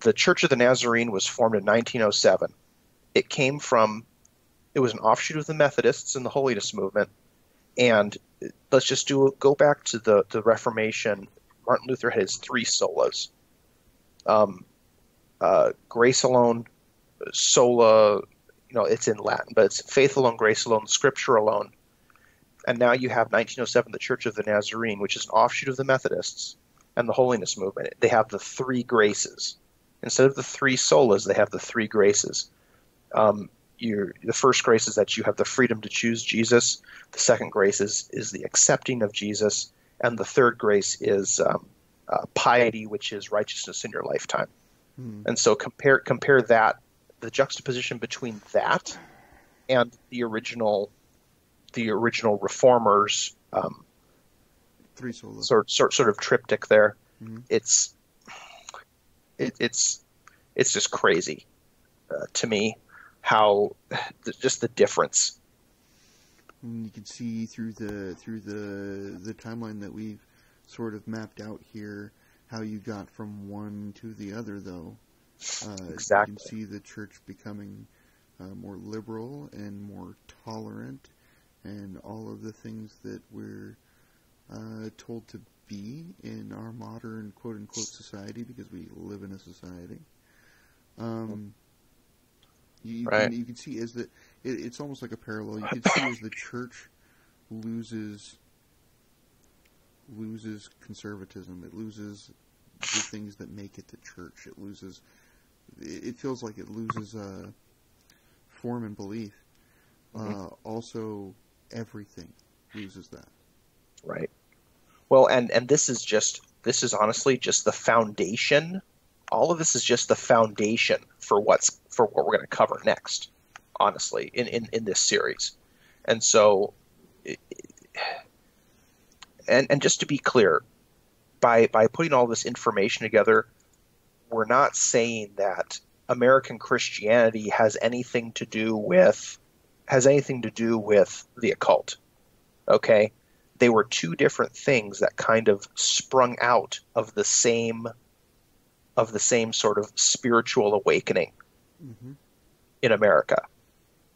the Church of the Nazarene was formed in 1907. It was an offshoot of the Methodists and the Holiness movement. And let's just go back to the Reformation. Martin Luther had his three solas. Grace alone, sola, it's in Latin, but it's faith alone, grace alone, scripture alone. And now you have 1907, the Church of the Nazarene, which is an offshoot of the Methodists and the Holiness movement. They have the three graces. Instead of the three solas, they have the three graces. The first grace is that you have the freedom to choose Jesus. The second grace is the accepting of Jesus. And the third grace is piety, which is righteousness in your lifetime. And so compare that, the juxtaposition between that and the original reformers three solas. sort of triptych there. It's just crazy to me how just the difference. You can see through the timeline that we've sort of mapped out here how you got from one to the other, though. Exactly. You can see the church becoming more liberal and more tolerant, and all of the things that we're told to be in our modern quote-unquote society, because we live in a society. You can see as it's almost like a parallel. You can see as the church loses conservatism, it loses the things that make it the church. It feels like it loses form and belief. Also, everything loses that. Right. Well, and this is honestly just the foundation. All of this is just the foundation for what we're going to cover next, honestly, in this series. And so, and just to be clear, by putting all this information together, we're not saying that American Christianity has anything to do with the occult. Okay? they were two different things that kind of sprung out of the same sort of spiritual awakening in America.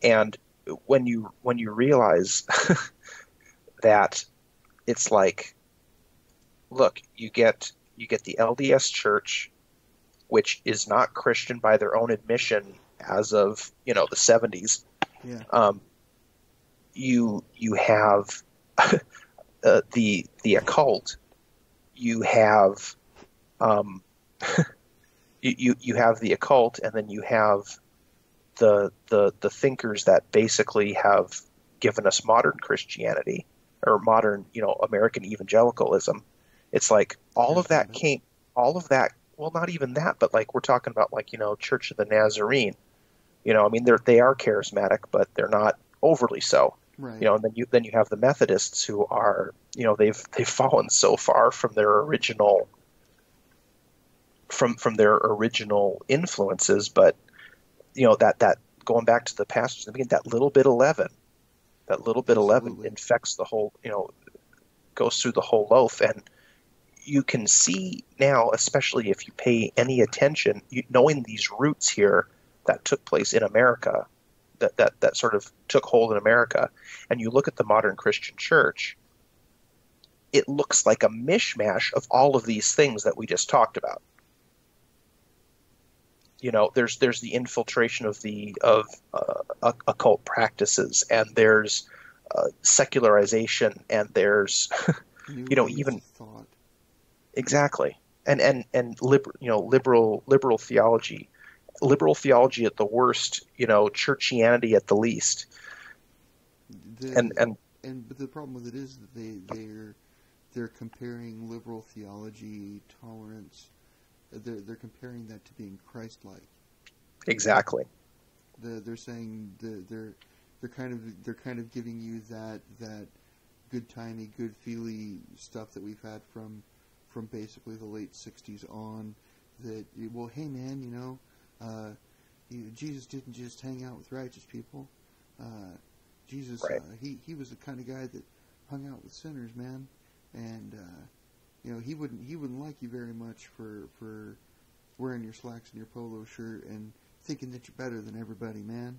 And when you realize that it's like, look, you get the LDS Church, which is not Christian by their own admission as of the 70s. Yeah. You have the occult. You have you have the occult, and then you have the thinkers that basically have given us modern Christianity or modern American evangelicalism. It's like all of that. Well, not even that, but like we're talking about like Church of the Nazarene. I mean they are charismatic, but they're not overly so. Right. And then you have the Methodists who are they've fallen so far from their original from their original influences, but that going back to the pastors in the beginning, that little bit of leaven infects the whole, goes through the whole loaf. And you can see now, especially if you pay any attention, knowing these roots here that took place in America, that sort of took hold in America, and you look at the modern Christian church, it looks like a mishmash of all of these things that we just talked about. There's the infiltration of occult practices, and there's secularization, and there's even thought. Exactly, and liberal theology at the worst, churchianity at the least, but the problem with it is that they're comparing liberal theology, tolerance. They're comparing that to being Christ-like. Exactly. They're saying they're kind of giving you that good-timey, good-feely stuff that we've had from basically the late 60s on. That, well, hey man, Jesus didn't just hang out with righteous people. Jesus, right. He was the kind of guy that hung out with sinners, man, and he wouldn't like you very much for wearing your slacks and your polo shirt and thinking that you're better than everybody, man.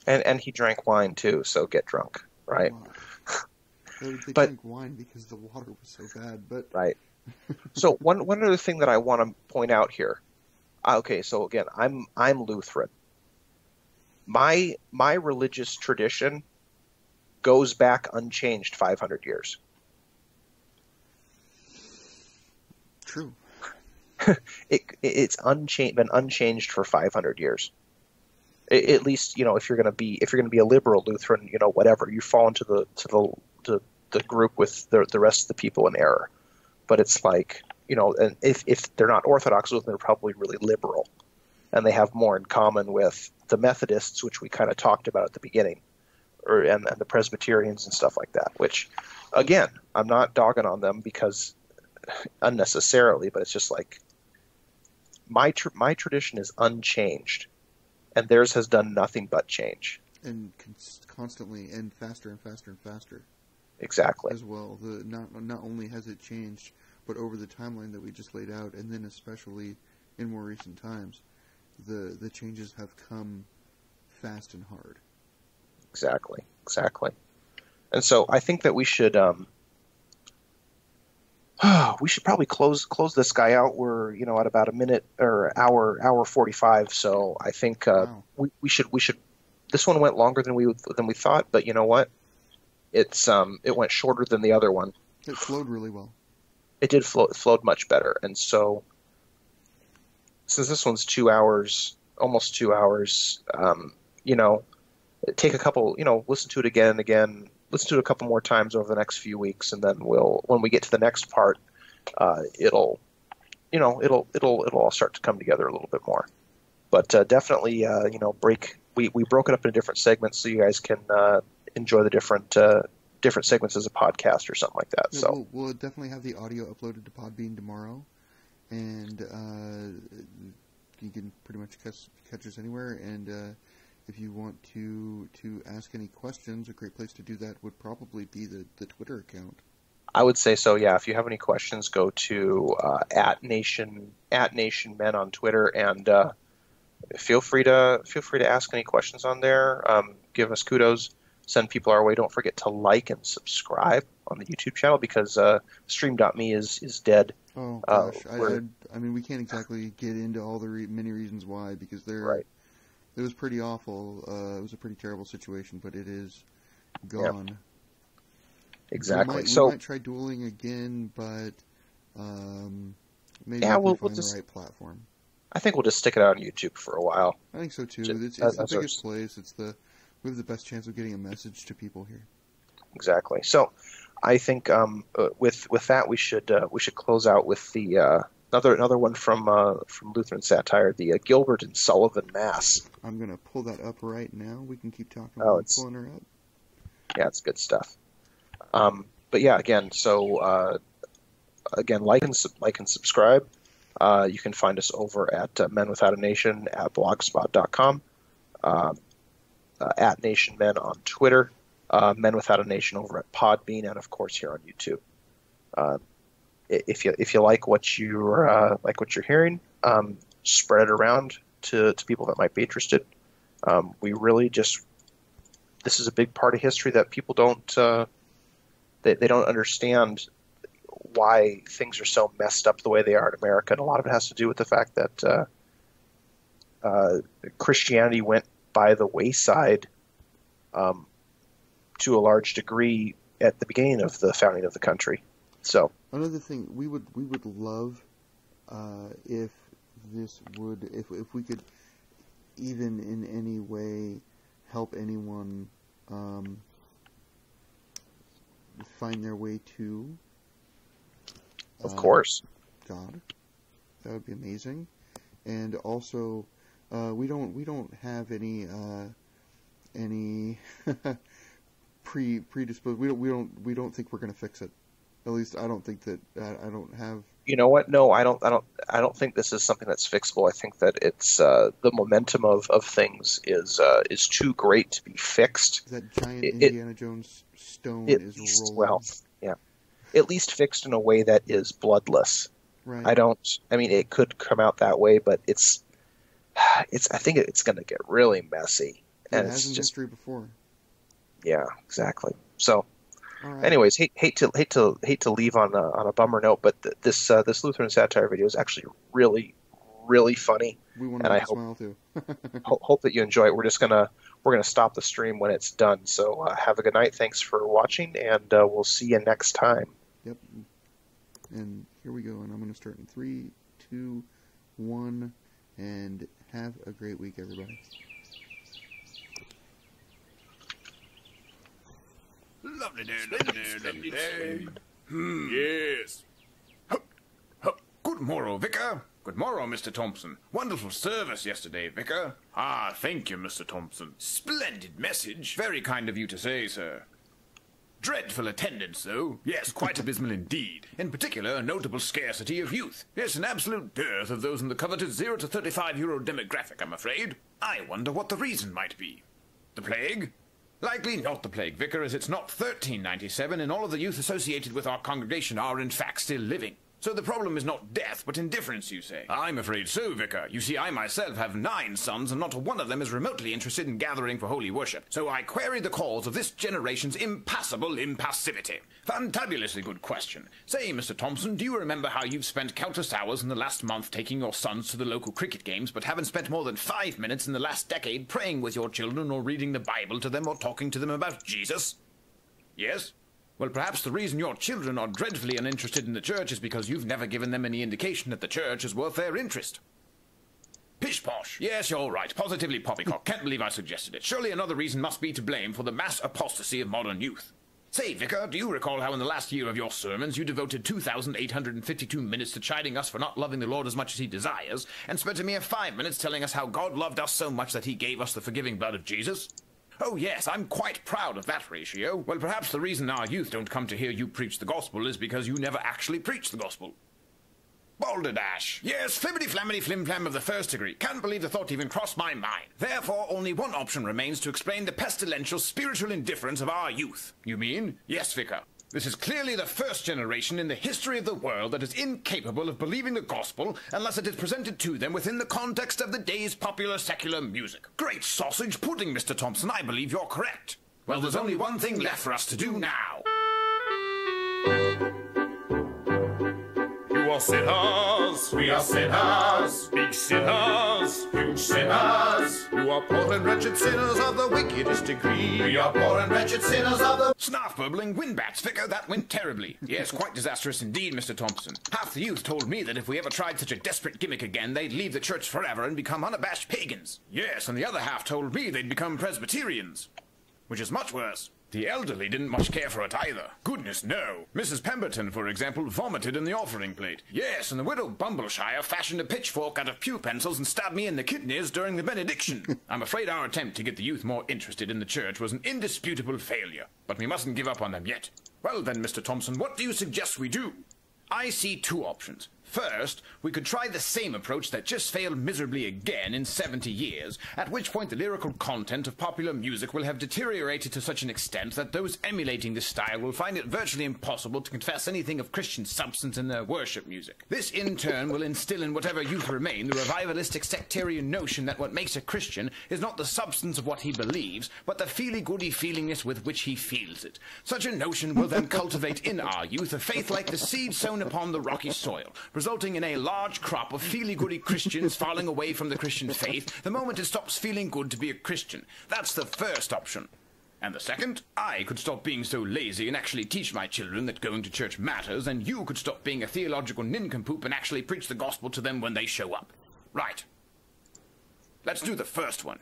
And he drank wine too, so get drunk, right? They drank wine because the water was so bad, but right. So one other thing that I want to point out here. Okay, so again, I'm Lutheran. My religious tradition goes back unchanged 500 years. True. It's been unchanged for 500 years. At least, if you're going to be a liberal Lutheran, whatever, you fall into the group with the rest of the people in error. But it's like, and if they're not Orthodox Lutheran, they're probably really liberal, and they have more in common with the Methodists, which we kind of talked about at the beginning, and the Presbyterians and stuff like that. Which, again, I'm not dogging on them because unnecessarily, but it's just like my tradition is unchanged, and theirs has done nothing but change, and constantly, and faster and faster and faster. Exactly. As well, not only has it changed, but over the timeline that we just laid out, and then especially in more recent times, the changes have come fast and hard. Exactly. And so I think that we should probably close this guy out. We're at about a minute or hour 45. So I think we should. This one went longer than we thought, but you know what? It went shorter than the other one. It flowed really well. It did flow. It flowed much better. And so, since this one's 2 hours, almost 2 hours, take a couple. Listen to it again and again. Listen to it a couple more times over the next few weeks, and then when we get to the next part, it'll all start to come together a little bit more. But definitely, we broke it up into different segments so you guys can enjoy the different segments as a podcast or something like that. Yeah, so we'll definitely have the audio uploaded to Podbean tomorrow, and you can pretty much catch us anywhere. And if you want to ask any questions, a great place to do that would probably be the Twitter account. I would say so. Yeah. If you have any questions, go to @NationMen on Twitter, and feel free to ask any questions on there. Give us kudos. Send people our way. Don't forget to like and subscribe on the YouTube channel, because Stream.me is dead. Oh gosh, I mean, we can't exactly get into all the many reasons why, because it was pretty awful. It was a pretty terrible situation, but it is gone. Yep. Exactly. We might try dueling again, but maybe we'll find the right platform. I think we'll just stick it out on YouTube for a while. I think so too. It's the biggest place. We have the best chance of getting a message to people here. Exactly. So, I think with that we should close out with the another one from Lutheran satire, the Gilbert and Sullivan Mass. I'm gonna pull that up right now. We can keep talking while I'm pulling her up. Yeah, it's good stuff. But yeah, again, so like and subscribe. You can find us over at Men Without a Nation at blogspot.com, at Nation Men on Twitter, Men Without a Nation over at Podbean, and of course here on YouTube. If you like what you're hearing, spread it around to people that might be interested. We really this is a big part of history that people don't they don't understand why things are so messed up the way they are in America, and a lot of it has to do with the fact that Christianity went by the wayside to a large degree at the beginning of the founding of the country. So another thing we would love if we could even in any way help anyone find their way to of course God. That would be amazing. And also we don't have any predisposed. We don't think we're going to fix it. At least I don't think that. I don't have. You know what? No, I don't think this is something that's fixable. I think that it's the momentum of things is too great to be fixed. That giant Indiana Jones stone is rolling. Well, yeah, at least fixed in a way that is bloodless. Right. I mean, it could come out that way, but I think it's going to get really messy. And it has in history before. Yeah, exactly. So. Right. Anyways, hate to leave on a bummer note, but this Lutheran satire video is actually really, really funny, we want to and I smile too. hope that you enjoy it. We're gonna stop the stream when it's done. So have a good night. Thanks for watching, and we'll see you next time. Yep. And here we go. And I'm gonna start in 3, 2, 1, and have a great week, everybody. Lovely day. Yes. Good morrow, Vicar. Good morrow, Mr. Thompson. Wonderful service yesterday, Vicar. Ah, thank you, Mr. Thompson. Splendid message. Very kind of you to say, sir. Dreadful attendance, though. Yes, quite abysmal indeed. In particular, a notable scarcity of youth. Yes, an absolute dearth of those in the coveted 0 to 35-year-old demographic, I'm afraid. I wonder what the reason might be. The plague? Likely not the plague, Vicar, as it's not 1397, and all of the youth associated with our congregation are in fact still living. So the problem is not death, but indifference, you say? I'm afraid so, Vicar. You see, I myself have 9 sons, and not one of them is remotely interested in gathering for holy worship. So I query the cause of this generation's impassable impassivity. Fantabulously good question. Say, Mr. Thompson, do you remember how you've spent countless hours in the last month taking your sons to the local cricket games, but haven't spent more than 5 minutes in the last decade praying with your children, or reading the Bible to them, or talking to them about Jesus? Yes? Well, perhaps the reason your children are dreadfully uninterested in the church is because you've never given them any indication that the church is worth their interest. Pish-posh. Yes, you're right. Positively poppycock. Can't believe I suggested it. Surely another reason must be to blame for the mass apostasy of modern youth. Say, Vicar, do you recall how in the last year of your sermons you devoted 2,852 minutes to chiding us for not loving the Lord as much as he desires, and spent a mere 5 minutes telling us how God loved us so much that he gave us the forgiving blood of Jesus? Oh yes, I'm quite proud of that ratio. Well, perhaps the reason our youth don't come to hear you preach the gospel is because you never actually preach the gospel. Balderdash. Yes, flimmity-flammity flim-flam of the first degree. Can't believe the thought even crossed my mind. Therefore, only one option remains to explain the pestilential spiritual indifference of our youth. You mean? Yes, Vicar. This is clearly the first generation in the history of the world that is incapable of believing the gospel unless it is presented to them within the context of the day's popular secular music. Great sausage pudding, Mr. Thompson. I believe you're correct. Well, there's only one thing left for us to do now. You are sinners, we are sinners, big sinners, huge sinners. You are poor and wretched sinners of the wickedest degree. We are poor and wretched sinners of the... Snarf burbling windbats, Vicar, that went terribly. Yes, quite disastrous indeed, Mr. Thompson. Half the youth told me that if we ever tried such a desperate gimmick again, they'd leave the church forever and become unabashed pagans. Yes, and the other half told me they'd become Presbyterians. Which is much worse. The elderly didn't much care for it either. Goodness, no. Mrs. Pemberton, for example, vomited in the offering plate. Yes, and the widow Bumbleshire fashioned a pitchfork out of pew pencils and stabbed me in the kidneys during the benediction. I'm afraid our attempt to get the youth more interested in the church was an indisputable failure. But we mustn't give up on them yet. Well then, Mr. Thompson, what do you suggest we do? I see two options. First, we could try the same approach that just failed miserably again in 70 years, at which point the lyrical content of popular music will have deteriorated to such an extent that those emulating this style will find it virtually impossible to confess anything of Christian substance in their worship music. This, in turn, will instill in whatever youth remain the revivalistic sectarian notion that what makes a Christian is not the substance of what he believes, but the feely-goody feelingness with which he feels it. Such a notion will then cultivate in our youth a faith like the seed sown upon the rocky soil, resulting in a large crop of feely-goody Christians falling away from the Christian faith the moment it stops feeling good to be a Christian. That's the first option. And the second, I could stop being so lazy and actually teach my children that going to church matters, and you could stop being a theological nincompoop and actually preach the gospel to them when they show up. Right. Let's do the first one.